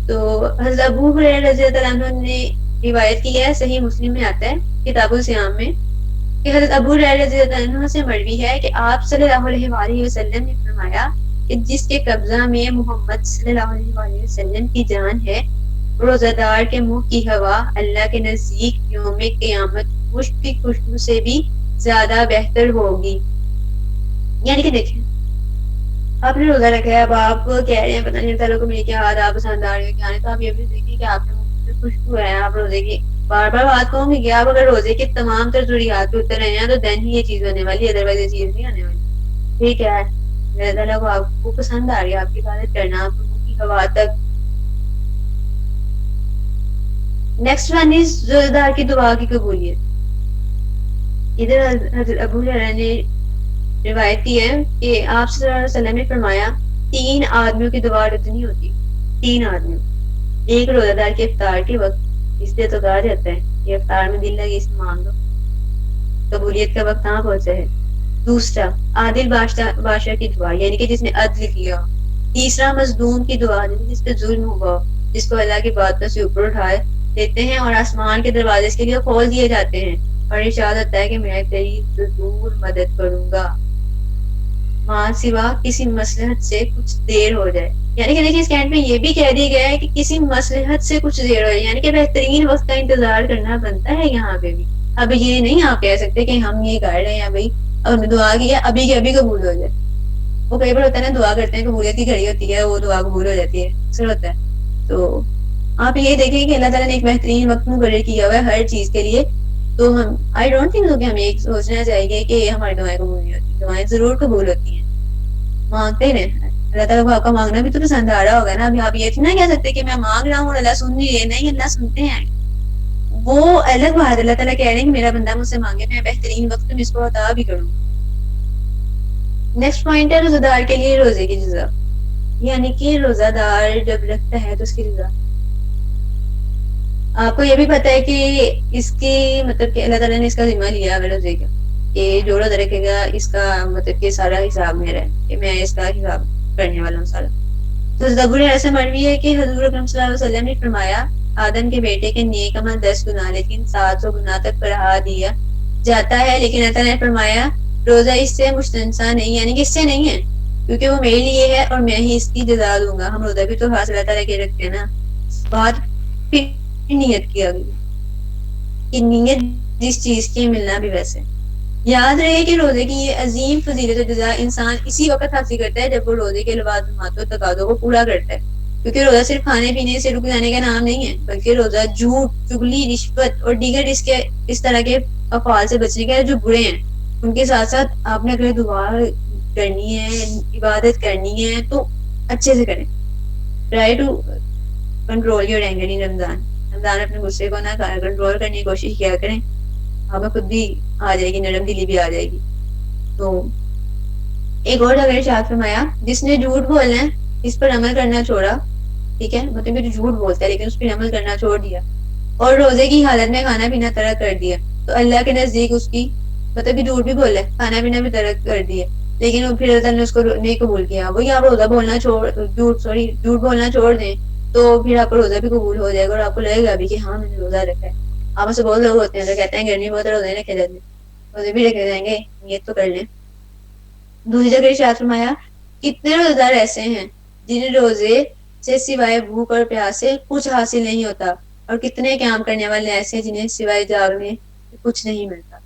تو حضرت ابو ہریرہ رضی اللہ عنہ نے روایت کی ہے, صحیح مسلم میں آتا ہے کتاب الصیام میں, کہ حضرت ابو ہریرہ رضی اللہ عنہ سے مروی ہے کہ آپ صلی اللہ علیہ وآلہ وسلم نے فرمایا کہ جس کے قبضہ میں محمد صلی اللہ علیہ وآلہ وسلم کی جان ہے, روزہ دار کے منہ کی ہوا اللہ کے نزدیک یوم قیامت مشک کی خوشبو سے بھی زیادہ بہتر ہوگی. یعنی کہ دیکھیں, آپ نے روزہ رکھا ہے, اب آپ کہہ رہے ہیں پتہ نہیں تعالیٰ کو میری کیا عادت پسند آ رہی ہے کیا نہیں, تو آپ یہ بھی دیکھیں کہ آپ کے منہ سے خوشبو ہے, آپ روزے کی بار بار بات کہوں گی کہ آپ اگر روزے کے تمام تر ضروریات پہ اتر رہے ہیں تو دین ہی یہ چیز ہونے والی ہے, ادروائز یہ چیز نہیں ہونے والی. ٹھیک ہے, اللہ تعالیٰ کو آپ کو پسند آ رہی ہے آپ کی عبادت کرنا, آپ کو کی ہوا تک. نیکسٹ ون از روزہ دار کی دعا کی قبولیت. ادھر حضرت ابو ہریرہ نے روایت کی ہے کہ آپ صلی اللہ علیہ وسلم نے فرمایا 3 آدمیوں کی دعا رد نہیں ہوتی. 3 آدمیوں, ایک روزہ دار کے افطار کے وقت, اس لیے تو کہا جاتا ہے کہ افطار میں دل لگے اس مانگ لو, قبولیت کا وقت کہاں پہنچا ہے. دوسرا عادل بادشاہ کی دعا, یعنی کہ جس نے عدل کیا. تیسرا مظلوم کی دعا, جس پہ ظلم ہوا, جس کو اللہ کی باتوں سے اوپر اٹھائے دیتے ہیں اور آسمان کے دروازے اس کے لیے کھول دیے جاتے ہیں, اور ارشاد ہوتا ہے کہ میں تیری ضرور مدد کروں گا ماں سوا کسی مصلحت سے کچھ دیر ہو جائے. یعنی کہ دیکھیں اس کینٹ میں یہ بھی کہہ دیا گیا ہے کہ کسی مصلحت سے کچھ دیر ہو جائے, یعنی کہ بہترین وقت کا انتظار کرنا بنتا ہے یہاں پہ بھی. اب یہ نہیں آپ کہہ سکتے کہ ہم یہ کر رہے ہیں بھائی اب ہم نے دعا کی ہے ابھی کے ابھی قبول ہو جائے. وہ کئی بار ہوتا ہے نا, دعا کرتے ہیں قبولیت کی گھڑی ہوتی ہے, وہ دعا قبول ہو جاتی ہے, اکثر ہوتا ہے. تو آپ یہ دیکھیں کہ اللہ تعالیٰ نے ایک بہترین وقت مقرر کیا ہوا ہے ہر چیز کے لیے. تو ہم آئی ڈونٹ تھنک کہ ہمیں ایک سوچنا چاہیے کہ ہماری دعائیں قبول نہیں ہوتی. دعائیں ضرور قبول ہوتی ہیں, مانگتے رہیں. اللہ تعالیٰ کو آپ کا مانگنا بھی تو پسند آ رہا ہوگا نا. ابھی آپ یہ نہیں کہہ سکتے کہ میں مانگ رہا ہوں اللہ سن نہیں رہے, نہیں اللہ سنتے ہیں. وہ الگ بات ہے, اللہ تعالیٰ کہہ رہے ہیں کہ میرا بندہ مجھ سے مانگے میں بہترین وقت میں اس کو عطا بھی کروں. نیکسٹ پوائنٹ ہے روزہ دار کے لیے روزے کی جزا, یعنی کہ روزہ دار جب رکھتا ہے تو اس کی جزا. آپ کو یہ بھی پتا ہے کہ اس کی مطلب کہ اللہ تعالیٰ نے اس کا ذمہ لیا ہے روزے کا, کہ جو روزہ رکھے گا اس کا مطلب کہ سارا حساب میرا ہے, کہ میں اس کا حساب کرنے والا ہوں سارا. تو زبور ایسا مروی ہے کہ حضور اکرم صلی اللہ علیہ وسلم نے فرمایا آدم کے بیٹے کے نیک عمل 10 گنا لیکن 700 گنا تک بڑھا دیا جاتا ہے, لیکن اللہ تعالیٰ نے فرمایا روزہ اس سے مستثنی نہیں, یعنی کہ اس سے نہیں ہے کیونکہ وہ میرے لیے ہے اور میں ہی اس کی جزا دوں گا. ہم روزہ بھی تو خاص اللہ تعالیٰ کے رکھتے ہیں نا. بات پھر نیت کی آگئی کہ نیت جس چیز کی ملنا بھی ویسے. یاد رہے کہ روزے کی یہ عظیم فضیلت و جزا انسان اسی وقت حاصل کرتا ہے جب وہ روزے کے لوازمات و تقاضوں کو پورا کرتا ہے. کیونکہ روزہ صرف کھانے پینے سے رک جانے کا نام نہیں ہے, بلکہ روزہ جھوٹ, چگلی, رشوت اور دیگر اس طرح کے افعال سے بچنے کا جو برے ہیں ان کے ساتھ ساتھ آپ نے اگر دعا کرنی ہے, عبادت کرنی ہے تو اچھے سے کریں. Try to control your anger in Ramzan. Ramzan اپنے غصے کو نہ کنٹرول کرنے کی کوشش کیا کریں, آپ خود بھی آ جائے گی, نرم دلی بھی آ جائے گی. تو ایک اور جگہ ارشاد فرمایا جس نے جھوٹ بولنا ہے اس پر عمل کرنا چھوڑا, ٹھیک ہے, مطلب کہ جو جھوٹ بولتا ہے لیکن اس پر عمل کرنا چھوڑ دیا اور روزے کی حالت میں کھانا پینا ترک کر دیا, تو اللہ کے نزدیک اس کی مطلب کہ جھوٹ بھی بولا ہے, کھانا پینا بھی ترک کر دیا, لیکن پھر اللہ نے اس کو نہیں قبول کیا. وہی آپ روزہ بولنا جھوٹ بولنا چھوڑ دیں تو پھر آپ کا روزہ بھی قبول ہو جائے گا اور آپ کو لگے گا بھی کہ ہاں میں نے روزہ رکھا ہے. آپ سے بہت لوگ ہوتے ہیں جو کہتے ہیں گرمی بہت روزے رکھے جاتے ہیں, روزے بھی رکھے جائیں گے, نیت تو کر لیں. دوسری جگہ ارشاد فرمایا کتنے روزہ دار ایسے ہیں جنہیں روزے سے سوائے بھوک اور پیاس سے کچھ حاصل نہیں ہوتا, اور کتنے قیام کرنے والے ایسے ہیں جنہیں سوائے جاگنے کچھ نہیں ملتا.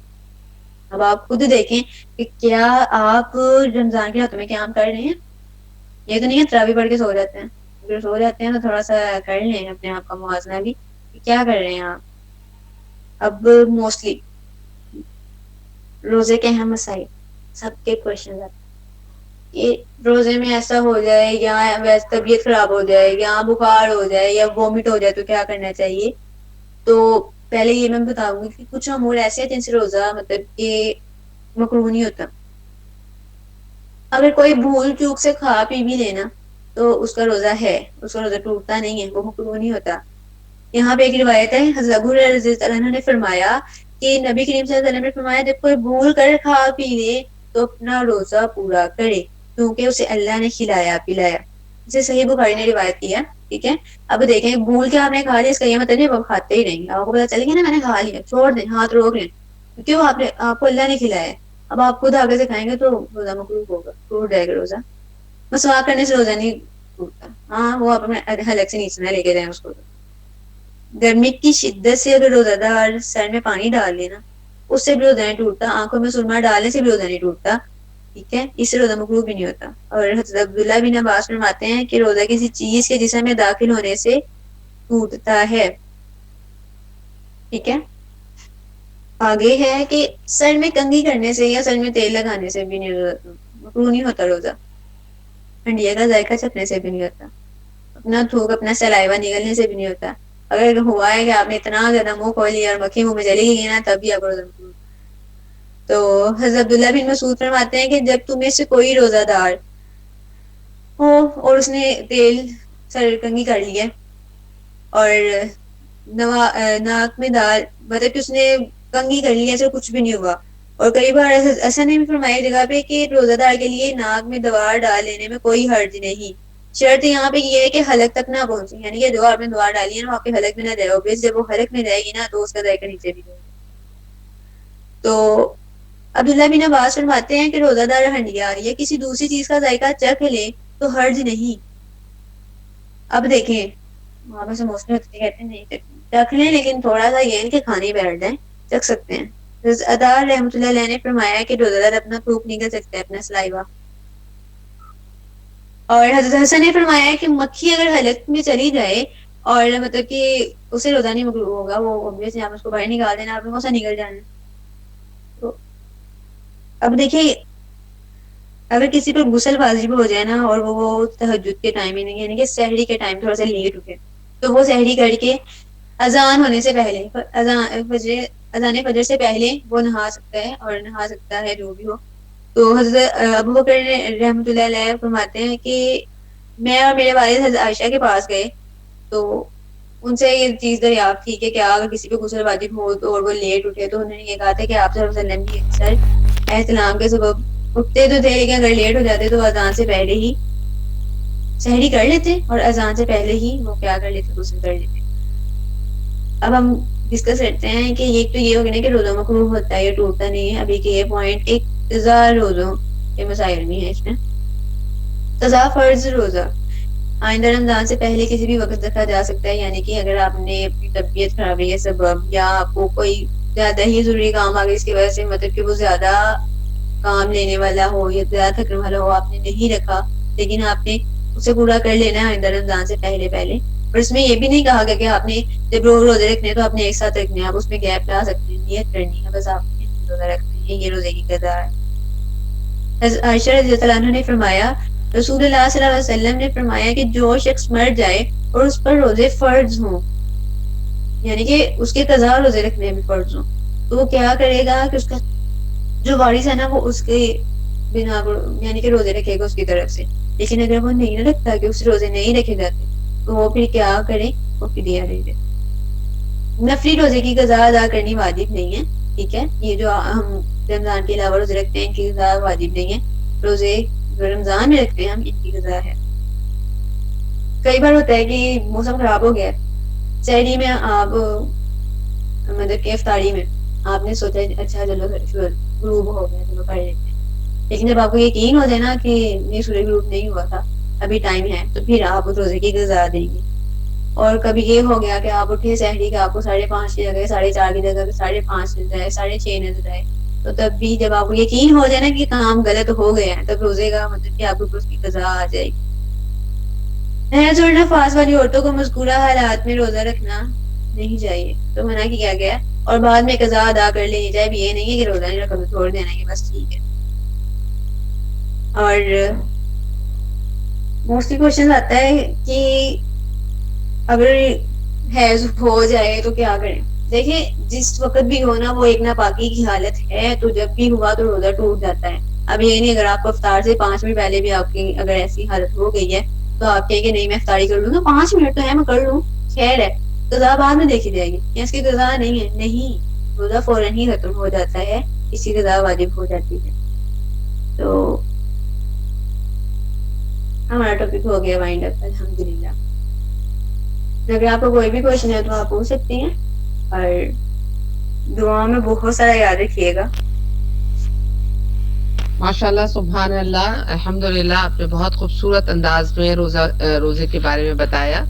اب آپ خود دیکھیں کہ کیا آپ رمضان کے راتوں میں قیام کر رہے ہیں. یہ تو نہیں ہے تراویح پڑھ کے سو جاتے ہیں, اگر سو جاتے ہیں تو تھوڑا سا کر لیں اپنے آپ کا موازنہ بھی کیا کر رہے ہیں آپ. اب موسٹلی روزے کے اہم مسائل سب کے کوشچن آتے ہیں کہ روزے میں ایسا ہو جائے یا ویسے طبیعت خراب ہو جائے یا بخار ہو جائے یا وومٹ ہو جائے تو کیا کرنا چاہیے. تو پہلے یہ میں بتاؤں گی کہ کچھ امور ایسے ہیں جن سے روزہ مطلب کہ مکروہ نہیں ہوتا. اگر کوئی بھول چوک سے کھا پی بھی لینا تو اس کا روزہ ہے, اس کا روزہ ٹوٹتا نہیں ہے, وہ مکروہ نہیں ہوتا. یہاں پہ ایک روایت ہے حضرت ابو ہریرہ رضی اللہ عنہ نے فرمایا کہ نبی کریم صلی اللہ علیہ وسلم نے فرمایا جب کوئی بھول کر کھا پی لے تو اپنا روزہ پورا کرے کیونکہ اسے اللہ نے کھلایا پلایا. اسے صحیح بخاری نے روایت کیا. ٹھیک ہے. اب دیکھیں بھول کے آپ نے کھا لیا اس کا یہ مطلب نہیں وہ کھاتے ہی رہیں گے. آپ کو پتا چلے گا نا میں نے کھا لیا چھوڑ دیں ہاتھ روک لیں کیوں آپ کو اللہ نے کھلایا ہے. اب آپ خود آگے سے کھائیں گے تو روزہ مقروف ہوگا ٹوٹ جائے گا روزہ. مسواک کرنے سے روزہ نہیں ٹوٹتا. ہاں وہ آپ اپنے حلق سے نیچے نہ لے کے جائیں اس کو. گرمی کی شدت سے اگر روزہ دار سر میں پانی ڈال لے نا اس سے بھی روزہ نہیں ٹوٹتا. آنکھوں میں سرما ڈالنے سے بھی روزہ نہیں ٹوٹتا. ٹھیک ہے. اس سے روزہ مقروف بھی نہیں ہوتا. اور حضرت عبداللہ بن عباس فرماتے ہیں کہ روزہ کسی چیز کے جسم میں داخل ہونے سے ٹوٹتا ہے. ٹھیک ہے. آگے ہے کہ سر میں کنگھی کرنے سے یا سر میں تیل لگانے سے بھی مکروہ نہیں ہوتا روزہ. ہنڈیا کا ذائقہ چکھنے سے بھی نہیں ہوتا. اپنا تھوک اپنا سلائیوا نگلنے سے بھی نہیں ہوتا. اگر ہوا ہے کہ آپ نے اتنا زیادہ منہ کھول لیا اور مکھی منہ میں چلی گئی نا تب بھی آپ روزہ مکروہ. تو حضرت عبداللہ بن مسعود فرماتے ہیں کہ جب تم میں سے کوئی روزہ دار ہو اور اس نے تیل سر کنگھی کر لی ہے اور ناک میں دال مطلب کہ اس نے کنگھی کر لی ایسا کچھ بھی نہیں ہوا. اور کئی بار ایسا نہیں فرمایا جگہ پہ کہ روزہ دار کے لیے ناک میں دوار ڈال لینے میں کوئی حرج نہیں. شرط یہاں پہ یہ ہے کہ حلق تک نہ پہنچے یعنی کہ جو آپ نے دوار ڈالی ہے نا وہاں پہ حلق میں نہ جائے. اور جب وہ حلق میں جائے گی نا تو اس کا ذائقہ نیچے بھی جائے گا. تو عبداللہ بن عباس فرماتے ہیں کہ روزہ دار ہنڈیا یا کسی دوسری چیز کا ذائقہ چکھ لے تو حرج نہیں. اب دیکھیں وہاں پہ سے موسمی ہوتے کہتے ہیں نہیں چکھ لیں لیکن تھوڑا سا یہ کہ کھانے بیٹھ جائیں چکھ سکتے ہیں. ادار رحمۃ اللہ علیہ نے فرمایا کہ روزہ دار اپنا تھوک نگل سکتا ہے اپنا سلائیوا. اور حضرت حسن نے فرمایا کہ مکھی اگر حلق میں چلی جائے اور مطلب کہ اسے روزہ نہیں مقروف ہوگا. وہ obviously آپ اس کو باہر نکال دینا آپ نے کون سا نکل جانا. تو اب دیکھیے اگر کسی پر غسل واجب ہو جائے نا اور وہ تہجد کے ٹائم یعنی کہ سحری کے ٹائم تھوڑا سا لیٹ اٹھے تو وہ سحری کر کے اذان ہونے سے پہلے اذان فجر سے پہلے وہ نہا سکتا ہے اور نہا سکتا ہے جو بھی ہو. تو حضرت ابو بکر رحمۃ اللہ علیہ فرماتے ہیں کہ میں اور میرے والد حضرت عائشہ کے پاس گئے تو ان سے یہ چیز دریافت کی کہ کیا اگر کسی پہ غسل واجب ہو تو اور وہ لیٹ اٹھے تو انہوں نے یہ کہا تھا کہ آپ صلی اللہ علیہ وسلم بھی اکثر احتلام کے سبب اٹھتے تو تھے لیکن اگر لیٹ ہو جاتے تو اذان سے پہلے ہی سحری کر لیتے اور اذان سے پہلے ہی وہ کیا کر لیتے غسل کر لیتے. اب ہم ڈسکس کرتے ہیں کہ ایک تو یہ ہو گیا کہ روزہ مقروف ہوتا ہے یا ٹوٹتا نہیں ہے. ابھی کہ یہ پوائنٹ ایک قضا روزوں کے مسائل بھی ہیں. اس میں قضا فرض روزہ آئندہ رمضان سے پہلے کسی بھی وقت رکھا جا سکتا ہے. یعنی کہ اگر آپ نے اپنی طبیعت خرابی کے سبب یا آپ کو کوئی زیادہ ہی ضروری کام آ گیا اس کی وجہ سے مطلب کہ وہ زیادہ کام لینے والا ہو یا زیادہ تھکنے والا ہو آپ نے نہیں رکھا لیکن آپ نے اسے پورا کر لینا ہے آئندہ رمضان سے پہلے. اور اس میں یہ بھی نہیں کہا گیا کہ آپ نے جب روزے رکھنے ہیں تو آپ نے ایک ساتھ رکھنے ہیں. آپ اس میں گیپ لا سکتے ہیں نیت کرنی ہے بس آپ نے روزہ رکھنا ہے. یہ روزے کی قضا ہے. عائشہ رضی اللہ عنہ نے فرمایا رسول اللہ صلی اللہ علیہ وسلم نے فرمایا کہ جو شخص مر جائے اور اس پر روزے فرض ہوں یعنی کہ اس کے قضا روزے رکھنے بھی فرض ہوں تو وہ کیا کرے گا کہ اس کا جو وارث ہے نا وہ اس کے بنا یعنی کہ روزے رکھے گا اس کی طرف سے. لیکن اگر وہ نہیں رکھتا کہ اس روزے نہیں رکھے جاتے تو وہ پھر کیا کرے وہ فدیہ دے دے. نفلی روزے کی قضا ادا کرنی واجب نہیں ہے. ٹھیک ہے. یہ جو ہم رمضان کے علاوہ روزے رکھتے ہیں ان کی قضا واجب نہیں ہے. روزے جو رمضان میں رکھتے ہیں ہم ان کی قضا ہے. کئی بار ہوتا ہے کہ موسم خراب ہو گیا سحری میں آپ مطلب کہ افطاری میں آپ نے سوچا اچھا چلو غروب ہو گیا چلو کر لیتے ہیں لیکن جب آپ کو یقین ہو جائے نا کہ یہ سورج غروب نہیں ہوا تھا ابھی ٹائم ہے تو پھر آپ اس روزے کی قضا دیں گے. اور کبھی یہ ہو گیا کہ آپ اٹھے سحری کا آپ کو 5:30 کی جگہ 4:30 کی جگہ 5:30 نظر آئے 6:30 نظر آئے تو تب بھی جب آپ کو یقین ہو جائے نا کہ کام غلط ہو گیا ہے تب روزے کا مطلب کہ آپ کو اس کی قضا آ جائے گی. حیض اور نفاس والی عورتوں کو مذکورہ حالات میں روزہ رکھنا نہیں چاہیے تو منع کیا گیا اور بعد میں قضا ادا کر لینی چاہیے. بھی یہ نہیں ہے کہ روزہ نہیں رکھا تو چھوڑ دینا کہ بس ٹھیک ہے. اور موسٹلی کوشچن آتا ہے کہ اگر حیض ہو جائے تو کیا کریں. دیکھیں جس وقت بھی ہو نا وہ ایک ناپاکی کی حالت ہے تو جب بھی ہوا تو روزہ ٹوٹ جاتا ہے. اب یہ نہیں اگر آپ کو افطار سے 5 منٹ پہلے بھی آپ کی اگر ایسی حالت ہو گئی ہے تو آپ کہیں کہ نہیں میں افطاری کر لوں گا 5 منٹ تو ہے میں کر لوں خیر ہے قضا بعد میں دیکھی جائے گی. یا اس کی قضا نہیں ہے نہیں روزہ فوراً ہی ختم ہو جاتا ہے اس کی قضا واجب ہو جاتی ہے. تو ہمارا ٹاپک ہو گیا وائنڈ اپ الحمدللہ. اگر آپ کو کوئی بھی کوشچن ہے تو آپ پوچھ سکتی ہیں اور دعاؤں میں بہت سارا یاد رکھیے گا. ماشاء اللہ سبحان اللہ الحمدللہ آپ نے بہت خوبصورت انداز میں روزے کے بارے میں بتایا.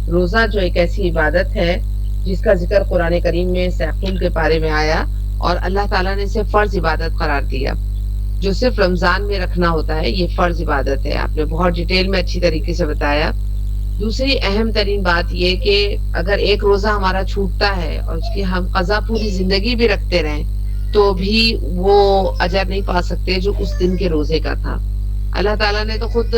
روزہ جو ایک ایسی عبادت ہے جس کا ذکر قرآن کریم میں سیقول کے بارے میں آیا اور اللہ تعالیٰ نے اسے فرض عبادت قرار دیا. جو صرف رمضان میں رکھنا ہوتا ہے یہ فرض عبادت ہے. آپ نے بہت ڈیٹیل میں اچھی طریقے سے بتایا. دوسری اہم ترین بات یہ کہ اگر ایک روزہ ہمارا چھوٹتا ہے اور اس کی ہم قضا پوری زندگی بھی رکھتے رہیں تو بھی وہ اجر نہیں پا سکتے جو اس دن کے روزے کا تھا. اللہ تعالیٰ نے تو خود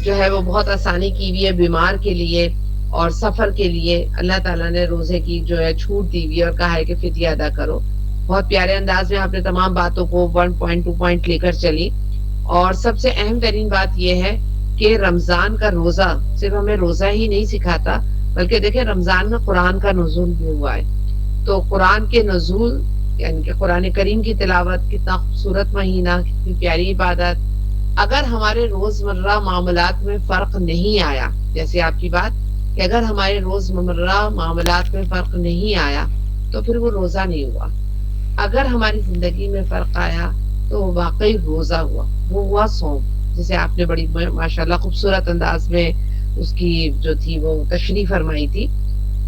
جو ہے وہ بہت آسانی کی ہوئی ہے بیمار کے لیے اور سفر کے لیے. اللہ تعالیٰ نے روزے کی جو ہے چھوٹ دی ہوئی اور کہا ہے کہ فدیہ ادا کرو. بہت پیارے انداز میں آپ نے تمام باتوں کو 1 پوائنٹ 2 پوائنٹ لے کر چلی. اور سب سے اہم ترین بات یہ ہے کہ رمضان کا روزہ صرف ہمیں روزہ ہی نہیں سکھاتا بلکہ دیکھیں رمضان میں قرآن کا نزول بھی ہوا ہے. تو قرآن کے نزول یعنی کہ قرآن کریم کی تلاوت کتنا خوبصورت مہینہ کتنی پیاری عبادت. اگر ہمارے روزمرہ معاملات میں فرق نہیں آیا جیسے آپ کی بات کہ اگر ہمارے روزمرہ معاملات میں فرق نہیں آیا تو پھر وہ روزہ نہیں ہوا. اگر ہماری زندگی میں فرق آیا تو وہ واقعی روزہ ہوا. وہ ہوا صوم جسے آپ نے بڑی ماشاءاللہ خوبصورت انداز میں اس کی جو تھی وہ تشریح فرمائی تھی.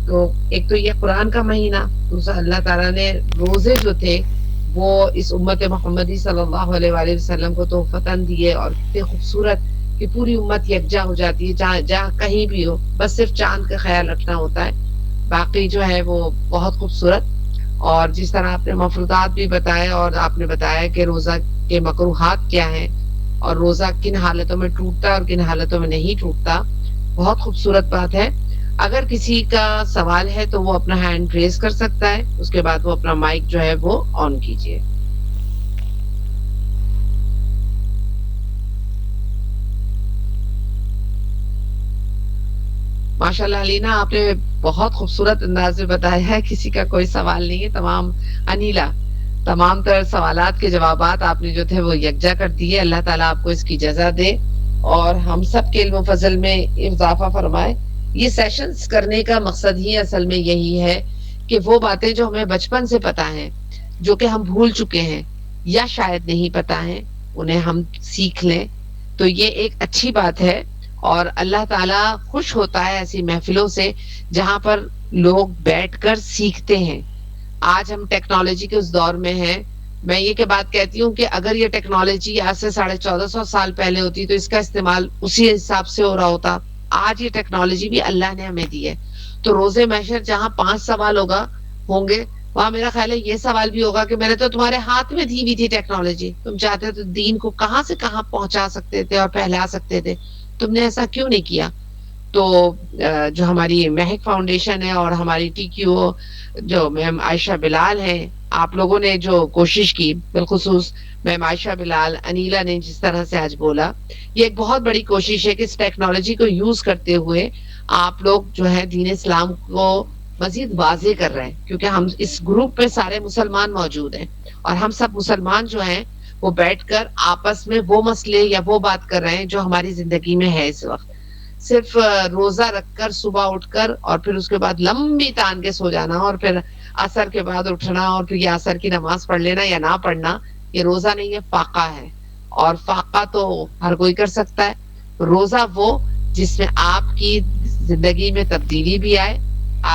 تو ایک تو یہ قرآن کا مہینہ, دوسرا اللہ تعالیٰ نے روزے جو تھے وہ اس امت محمدی صلی اللہ علیہ وآلہ وسلم کو تحفتاً دیے اور کتنے خوبصورت کہ پوری امت یکجا ہو جاتی ہے جہاں کہیں بھی ہو, بس صرف چاند کا خیال رکھنا ہوتا ہے, باقی جو ہے وہ بہت خوبصورت. اور جس طرح آپ نے مفروضات بھی بتائے اور آپ نے بتایا کہ روزہ کے مکروہات کیا ہیں اور روزہ کن حالتوں میں ٹوٹتا ہے اور کن حالتوں میں نہیں ٹوٹتا, بہت خوبصورت بات ہے. اگر کسی کا سوال ہے تو وہ اپنا ہینڈ ریز کر سکتا ہے, اس کے بعد وہ اپنا مائک جو ہے وہ آن کیجئے. ماشاءاللہ علینا آپ نے بہت خوبصورت انداز میں بتایا ہے. کسی کا کوئی سوال نہیں ہے. تمام انیلا تمام تر سوالات کے جوابات آپ نے جو تھے وہ یکجا کر دیے. اللہ تعالیٰ آپ کو اس کی جزا دے اور ہم سب کے علم و فضل میں اضافہ فرمائے. یہ سیشنز کرنے کا مقصد ہی اصل میں یہی ہے کہ وہ باتیں جو ہمیں بچپن سے پتہ ہیں جو کہ ہم بھول چکے ہیں یا شاید نہیں پتہ ہیں انہیں ہم سیکھ لیں. تو یہ ایک اچھی بات ہے اور اللہ تعالیٰ خوش ہوتا ہے ایسی محفلوں سے جہاں پر لوگ بیٹھ کر سیکھتے ہیں. آج ہم ٹیکنالوجی کے اس دور میں ہیں. میں یہ کہ بات کہتی ہوں کہ اگر یہ ٹیکنالوجی آج سے 1450 سال پہلے ہوتی تو اس کا استعمال اسی حساب سے ہو رہا ہوتا. آج یہ ٹیکنالوجی بھی اللہ نے ہمیں دی ہے. تو روزے محشر جہاں 5 سوال ہوں گے وہاں میرا خیال ہے یہ سوال بھی ہوگا کہ میں نے تو تمہارے ہاتھ میں دی ہوئی تھی ٹیکنالوجی, تم چاہتے تو دین کو کہاں سے کہاں پہنچا سکتے تھے اور پھیلا سکتے تھے, تم نے ایسا کیوں نہیں کیا. تو جو ہماری مہک فاؤنڈیشن ہے اور ہماری ٹی کیو جو میم عائشہ بلال ہیں, آپ لوگوں نے جو کوشش کی بالخصوص میم عائشہ بلال, انیلا نے جس طرح سے آج بولا, یہ ایک بہت بڑی کوشش ہے کہ اس ٹیکنالوجی کو یوز کرتے ہوئے آپ لوگ جو ہے دین اسلام کو مزید واضح کر رہے ہیں. کیونکہ ہم اس گروپ میں سارے مسلمان موجود ہیں اور ہم سب مسلمان جو ہیں وہ بیٹھ کر آپس میں وہ مسئلے یا وہ بات کر رہے ہیں جو ہماری زندگی میں ہے اس وقت. صرف روزہ رکھ کر صبح اٹھ کر اور پھر اس کے بعد لمبی تان کے سو جانا اور پھر عصر کے بعد اٹھنا اور پھر یہ عصر کی نماز پڑھ لینا یا نہ پڑھنا, یہ روزہ نہیں ہے, فاقہ ہے. اور فاقہ تو ہر کوئی کر سکتا ہے. روزہ وہ جس میں آپ کی زندگی میں تبدیلی بھی آئے,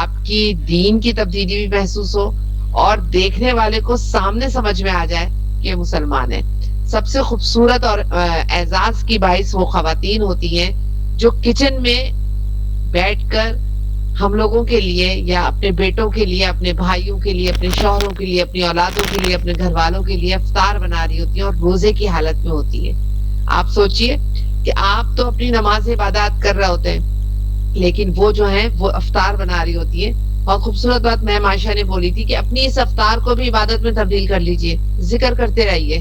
آپ کی دین کی تبدیلی بھی محسوس ہو اور دیکھنے والے کو سامنے سمجھ میں آ جائے کہ مسلمان ہے. سب سے خوبصورت اور اعزاز کی باعث وہ خواتین ہوتی ہیں جو کچن میں بیٹھ کر ہم لوگوں کے لیے یا اپنے بیٹوں کے لیے, اپنے بھائیوں کے لیے, اپنے شوہروں کے لیے, اپنی اولادوں کے لیے, اپنے گھر والوں کے لیے افطار بنا رہی ہوتی ہیں اور روزے کی حالت میں ہوتی ہے. آپ سوچئے کہ آپ تو اپنی نماز عبادات کر رہے ہوتے ہیں لیکن وہ جو ہیں وہ افطار بنا رہی ہوتی ہے. اور خوبصورت بات میم عائشہ نے بولی تھی کہ اپنی اس افطار کو بھی عبادت میں تبدیل کر لیجئے, ذکر کرتے رہیے.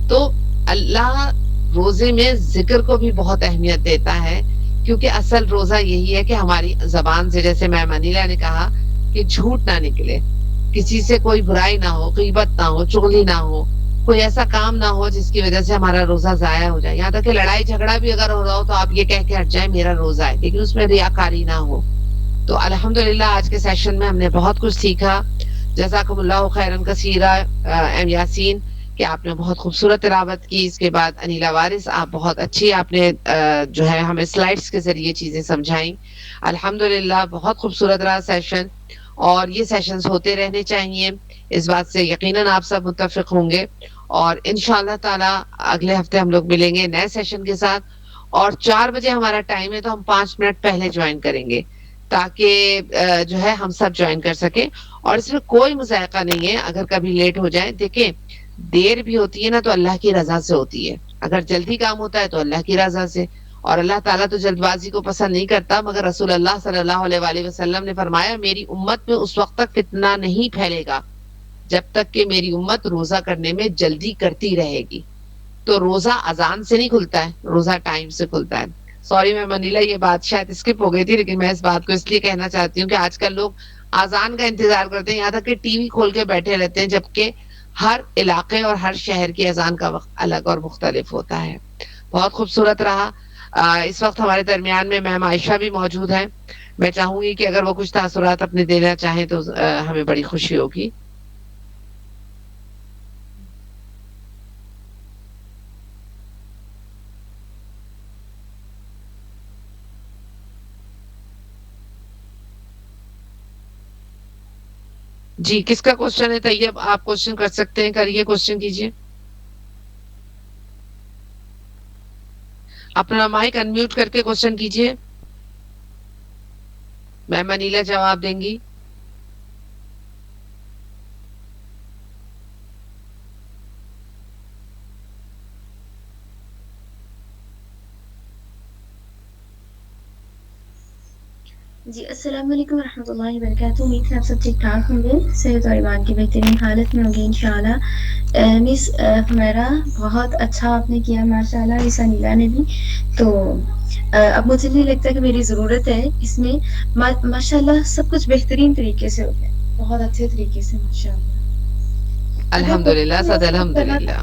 تو اللہ روزے میں ذکر کو بھی بہت اہمیت دیتا ہے کیونکہ اصل روزہ یہی ہے کہ ہماری زبان سے, جیسے میم انیلا نے کہا, کہ جھوٹ نہ نکلے, کسی سے کوئی برائی نہ ہو, غیبت نہ ہو, چغلی نہ ہو, کوئی ایسا کام نہ ہو جس کی وجہ سے ہمارا روزہ ضائع ہو جائے. یہاں تک کہ لڑائی جھگڑا بھی اگر ہو رہا ہو تو آپ یہ کہہ کے ہٹ جائیں میرا روزہ ہے, لیکن اس میں ریاکاری نہ ہو. تو الحمدللہ آج کے سیشن میں ہم نے بہت کچھ سیکھا. جزاکم اللہ خیرن کثیرہ ایم یاسین, کہ آپ نے بہت خوبصورت تلاوت کی. اس کے بعد انیلا وارث, آپ بہت اچھی, آپ نے جو ہے ہمیں سلائڈز کے ذریعے چیزیں سمجھائیں. الحمدللہ بہت خوبصورت رہا سیشن, اور یہ سیشنز ہوتے رہنے چاہیے, اس بات سے یقیناً آپ سب متفق ہوں گے. اور انشاءاللہ تعالی اگلے ہفتے ہم لوگ ملیں گے نئے سیشن کے ساتھ, اور 4 بجے ہمارا ٹائم ہے تو ہم 5 منٹ پہلے جوائن کریں گے تاکہ جو ہے ہم سب جوائن کر سکیں. اور اس میں کوئی مذائقہ نہیں ہے اگر کبھی لیٹ ہو جائے. دیکھیں دیر بھی ہوتی ہے نا تو اللہ کی رضا سے ہوتی ہے, اگر جلدی کام ہوتا ہے تو اللہ کی رضا سے. اور اللہ تعالیٰ تو جلد بازی کو پسند نہیں کرتا, مگر رسول اللہ صلی اللہ علیہ وآلہ وسلم نے فرمایا میری امت میں اس وقت تک فتنہ نہیں پھیلے گا جب تک کہ میری امت روزہ کرنے میں جلدی کرتی رہے گی. تو روزہ اذان سے نہیں کھلتا ہے, روزہ ٹائم سے کھلتا ہے. سوری میں منیلا, یہ بات شاید اسکپ ہو گئی تھی, لیکن میں اس بات کو اس لیے کہنا چاہتی ہوں کہ آج کل لوگ اذان کا انتظار کرتے ہیں, یہاں تک کہ ٹی وی کھول کے بیٹھے رہتے ہیں, جبکہ ہر علاقے اور ہر شہر کی اذان کا وقت الگ اور مختلف ہوتا ہے. بہت خوبصورت رہا. اس وقت ہمارے درمیان میں میم عائشہ بھی موجود ہیں. میں چاہوں گی کہ اگر وہ کچھ تاثرات اپنے دینا چاہیں تو ہمیں بڑی خوشی ہوگی. جی, کس کا کوشچن ہے طیب؟ آپ کوشچن کر سکتے ہیں, کریے, کوشچن کیجیے. اپنا مائک انمیوٹ کر کے کوشچن کیجیے. میم منیلا جواب دیں گی. جی السلام علیکم ورحمۃ اللہ وبرکاتہ. امید ہے آپ سب ٹھیک ٹھاک ہوں گے, صحت اور ایمان کی بہترین حالت میں ہوں گے انشاءاللہ. مس حمیرہ بہت اچھا آپ نے کیا ماشاءاللہ, مس انیلا نے بھی. تو اب مجھے نہیں لگتا کہ میری ضرورت ہے اس میں. ماشاءاللہ سب کچھ بہترین طریقے سے ہو گیا, بہت اچھے طریقے سے ماشاءاللہ. الحمدللہ سد الحمدللہ.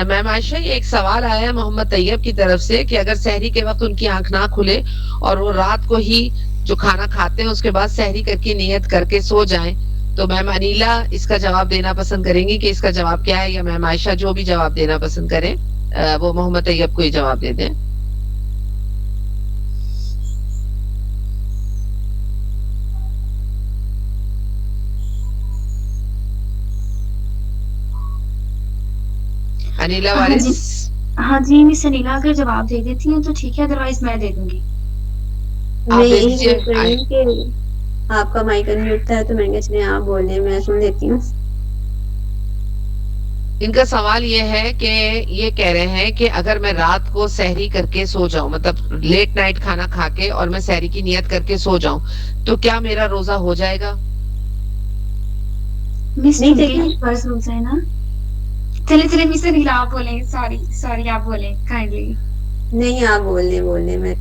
میم عائشہ, یہ ایک سوال آیا ہے محمد طیب کی طرف سے کہ اگر سحری کے وقت ان کی آنکھ نہ کھلے اور وہ رات کو ہی جو کھانا کھاتے ہیں اس کے بعد سحری کر کے نیت کر کے سو جائیں, تو میم انیلا اس کا جواب دینا پسند کریں گی کہ اس کا جواب کیا ہے, یا میم عائشہ جو بھی جواب دینا پسند کریں وہ محمد طیب کو ہی جواب دے دیں. انیلا وارث. ہاں جی مس انیلا اگر جواب دے دیتی ہیں تو ٹھیک ہے, ادروائز میں دے دوں گی. میں یہی پوچھ رہی ہوں کہ آپ کا مائک انمیوٹ تھا تو میں نے اس لیے آپ بول رہے, میں سن لیتی ہوں. ان کا سوال یہ ہے کہ یہ کہہ رہے ہیں کہ اگر میں رات کو سحری کر کے سو جاؤں, مطلب لیٹ نائٹ کھانا کھا کے اور میں سحری کی نیت کر کے سو جاؤں, تو کیا میرا روزہ ہو جائے گا؟ مس نہیں, فرض روزہ ہے نا. چلے مس انیلا آپ بولیں. سوری آپ بولیں کائنڈلی. نہیں آپ بولنے میں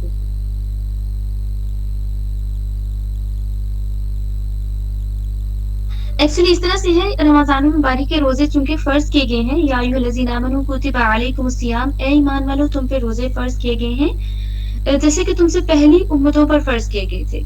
ایکچولی اس طرح سے ہے, رمضان المبارک کے روزے چونکہ فرض کیے گئے ہیں, یا ایھا الذین آمنوا کتب علیکم الصیام, اے ایمان والو تم پہ روزے فرض کیے گئے ہیں جیسے کہ تم سے پہلی امتوں پر فرض کیے گئے تھے.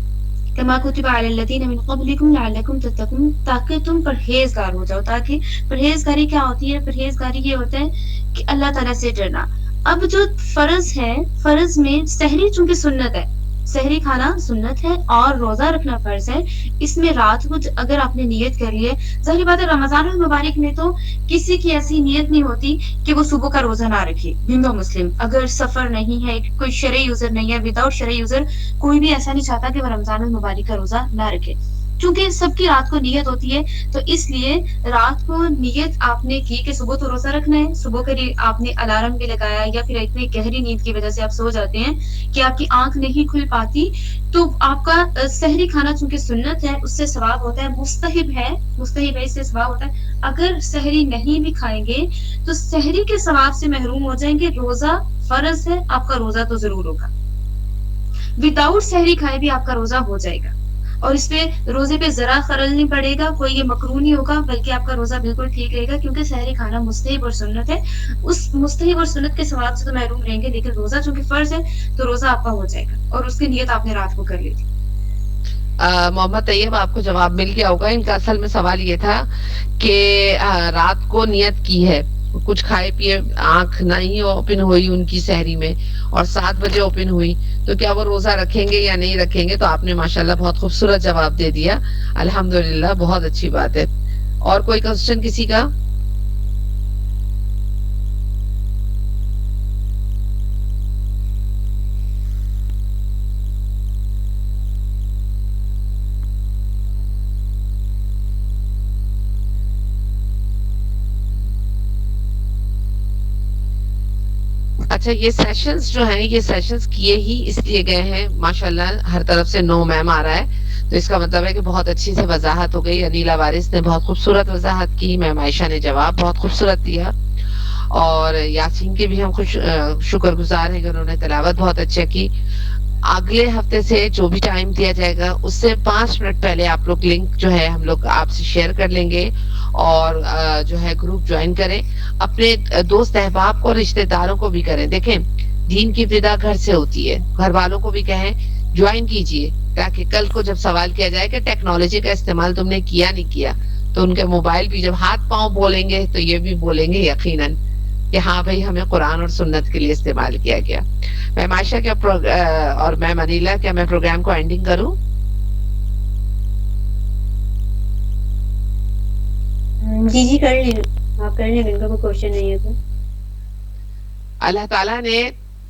کما کتب علی الذین من قبلکم لعلکم تتقون, تاکہ تم پرہیزگار ہو جاؤ. تاکہ پرہیزگاری کیا ہوتی ہے؟ پرہیزگاری یہ ہوتا ہے کہ اللہ تعالیٰ سے ڈرنا. اب جو فرض ہے, فرض میں سحری چونکہ سنت ہے, سحری کھانا سنت ہے اور روزہ رکھنا فرض ہے. اس میں رات کو اگر آپ نے نیت کر لی ہے, ظاہر بات ہے رمضان المبارک میں تو کسی کی ایسی نیت نہیں ہوتی کہ وہ صبح کا روزہ نہ رکھے. ہندو مسلم اگر سفر نہیں ہے, کوئی شرعی عذر نہیں ہے, وداؤٹ شرعی عذر کوئی بھی ایسا نہیں چاہتا کہ وہ رمضان المبارک کا روزہ نہ رکھے. چونکہ سب کی رات کو نیت ہوتی ہے، تو اس لیے رات کو نیت آپ نے کی کہ صبح تو روزہ رکھنا ہے، صبح کے لیے آپ نے الارم بھی لگایا یا پھر اتنی گہری نیند کی وجہ سے آپ سو جاتے ہیں کہ آپ کی آنکھ نہیں کھل پاتی، تو آپ کا سحری کھانا چونکہ سنت ہے اس سے ثواب ہوتا ہے، مستحب ہے اس سے ثواب ہوتا ہے۔ اگر سحری نہیں بھی کھائیں گے تو سحری کے ثواب سے محروم ہو جائیں گے، روزہ فرض ہے، آپ کا روزہ تو ضرور ہوگا، وداؤٹ سحری کھائے بھی آپ کا روزہ ہو جائے گا، اور اس پہ روزے پہ ذرا خلل نہیں پڑے گا، کوئی یہ مکروہ نہیں ہوگا، بلکہ آپ کا روزہ بالکل ٹھیک رہے گا، کیونکہ سحری کھانا مستحب اور سنت ہے، اس مستحب اور سنت کے ثواب سے تو محروم رہیں گے، لیکن روزہ چونکہ فرض ہے تو روزہ آپ کا ہو جائے گا، اور اس کی نیت آپ نے رات کو کر لی تھی۔ محمد طیب آپ کو جواب مل گیا ہوگا، ان کا اصل میں سوال یہ تھا کہ رات کو نیت کی ہے، کچھ کھائے پیے، آنکھ نہیں اوپن ہوئی ان کی سحری میں اور 7 بجے اوپن ہوئی، تو کیا وہ روزہ رکھیں گے یا نہیں رکھیں گے؟ تو آپ نے ماشاءاللہ بہت خوبصورت جواب دے دیا، الحمدللہ، بہت اچھی بات ہے۔ اور کوئی کوسچن کسی کا؟ اچھا، یہ سیشنز جو ہیں، یہ سیشنز کیے ہی اس لیے گئے ہیں، ماشاءاللہ ہر طرف سے نو میم آ رہا ہے، تو اس کا مطلب ہے کہ بہت اچھی سے وضاحت ہو گئی، انیلا وارث نے بہت خوبصورت وضاحت کی، میم عائشہ نے جواب بہت خوبصورت دیا، اور یاسین کے بھی ہم شکر گزار ہیں کہ انہوں نے تلاوت بہت اچھا کی۔ اگلے ہفتے سے جو بھی ٹائم دیا جائے گا اس سے 5 منٹ پہلے آپ لوگ لنک جو ہے ہم لوگ آپ سے شیئر کر لیں گے، اور جو ہے گروپ جوائن کریں، اپنے دوست احباب کو، رشتہ داروں کو بھی کریں۔ دیکھیں، دین کی ابتدا گھر سے ہوتی ہے، گھر والوں کو بھی کہیں جوائن کیجئے، تاکہ کل کو جب سوال کیا جائے کہ ٹیکنالوجی کا استعمال تم نے کیا نہیں کیا، تو ان کے موبائل بھی جب ہاتھ پاؤں بولیں گے تو یہ بھی بولیں گے یقیناً کہ ہاں بھائی ہمیں قرآن اور سنت کے لیے استعمال کیا گیا۔ میم عائشہ کیا اور میم انیلا، کیا میں پروگرام کو اینڈنگ کروں؟ جی کر لیں، آپ کر لیں، ان کا کوئی کوشچن نہیں ہے تو۔ اللہ تعالیٰ نے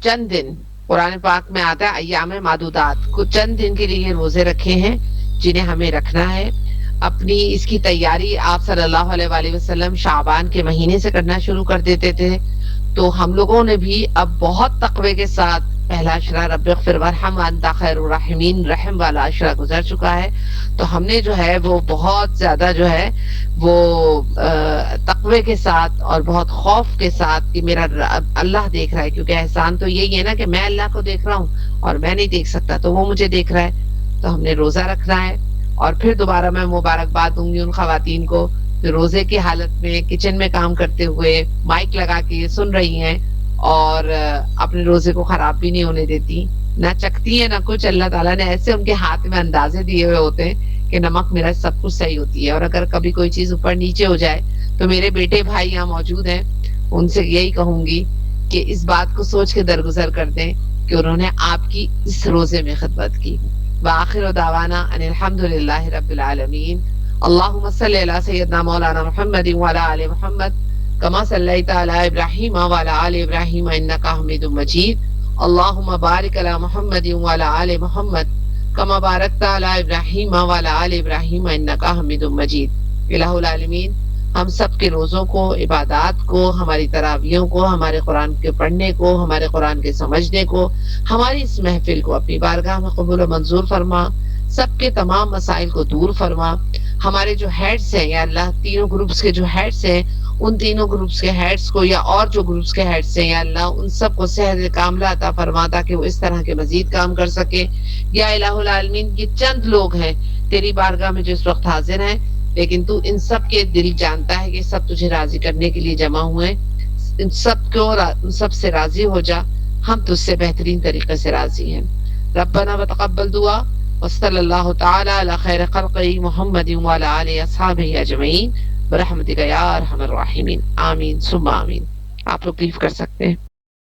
چند دن، قرآن پاک میں آتا ہے ایام معدودات، کچھ چند دن کے لیے روزے رکھے ہیں جنہیں ہمیں رکھنا ہے۔ اپنی اس کی تیاری آپ صلی اللہ علیہ وآلہ وسلم شعبان کے مہینے سے کرنا شروع کر دیتے تھے، تو ہم لوگوں نے بھی اب بہت تقوی کے ساتھ پہلا عشرہ رب اغفر وارحم وانت خیر الراحمین، رحم والا عشرہ گزر چکا ہے، تو ہم نے جو ہے وہ بہت زیادہ جو ہے وہ تقوی کے ساتھ اور بہت خوف کے ساتھ کہ میرا اللہ دیکھ رہا ہے، کیونکہ احسان تو یہی ہے نا کہ میں اللہ کو دیکھ رہا ہوں اور میں نہیں دیکھ سکتا، تو وہ مجھے دیکھ رہا ہے، تو ہم نے روزہ رکھنا ہے۔ اور پھر دوبارہ میں مبارکباد دوں گی ان خواتین کو جو روزے کی حالت میں کچن میں کام کرتے ہوئے مائک لگا کے سن رہی ہیں اور اپنے روزے کو خراب بھی نہیں ہونے دیتی، نہ چکتی ہیں نہ کچھ، اللہ تعالیٰ نے ایسے ان کے ہاتھ میں اندازے دیے ہوئے ہوتے ہیں کہ نمک میرا سب کچھ صحیح ہوتی ہے، اور اگر کبھی کوئی چیز اوپر نیچے ہو جائے تو میرے بیٹے بھائی یہاں موجود ہیں، ان سے یہی کہوں گی کہ اس بات کو سوچ کے درگزر کر دیں کہ انہوں نے آپ کی اس روزے میں خدمت کی۔ وآخر دعوانا ان الحمدللہ رب العالمین۔ اللہم صلی علی سیدنا مولانا محمد وعلی آل محمد کما صلیت علی ابراہیم وعلی آل ابراہیم انکا حمید مجید۔ اللہم بارک علی محمد وعلی آل محمد کما بارکت علی ابراہیم وعلی آل ابراہیم انکا حمید مجید۔ الہ العالمین ہم سب کے روزوں کو، عبادات کو، ہماری تراویحوں کو، ہمارے قرآن کے پڑھنے کو، ہمارے قرآن کے سمجھنے کو، ہماری اس محفل کو اپنی بارگاہ میں قبول و منظور فرما، سب کے تمام مسائل کو دور فرما۔ ہمارے جو ہیڈز ہیں یا اللہ، تینوں گروپس کے جو ہیڈز ہیں، ان تینوں گروپس کے ہیڈز کو یا اور جو گروپس کے ہیڈز ہیں یا اللہ، ان سب کو صحت کاملہ عطا فرما تاکہ وہ اس طرح کے مزید کام کر سکے۔ یا الہ العالمین یہ چند لوگ ہیں تیری بارگاہ میں جو اس وقت حاضر ہیں، لیکن تو ان سب کے دل جانتا ہے کہ سب تجھے راضی کرنے کے لیے جمع ہوئے، ان سب سے راضی ہو جا، ہم تجھ سے بہترین طریقے سے راضی ہیں۔ ربنا وتقبل دعا، وصلی اللہ تعالی علی خیر خلقہ محمد وعلی آلہ اصحابہ اجمعین برحمتک یا ارحم الراحمین، آمین ثم آمین۔ آپ لوگ لیو کر سکتے ہیں۔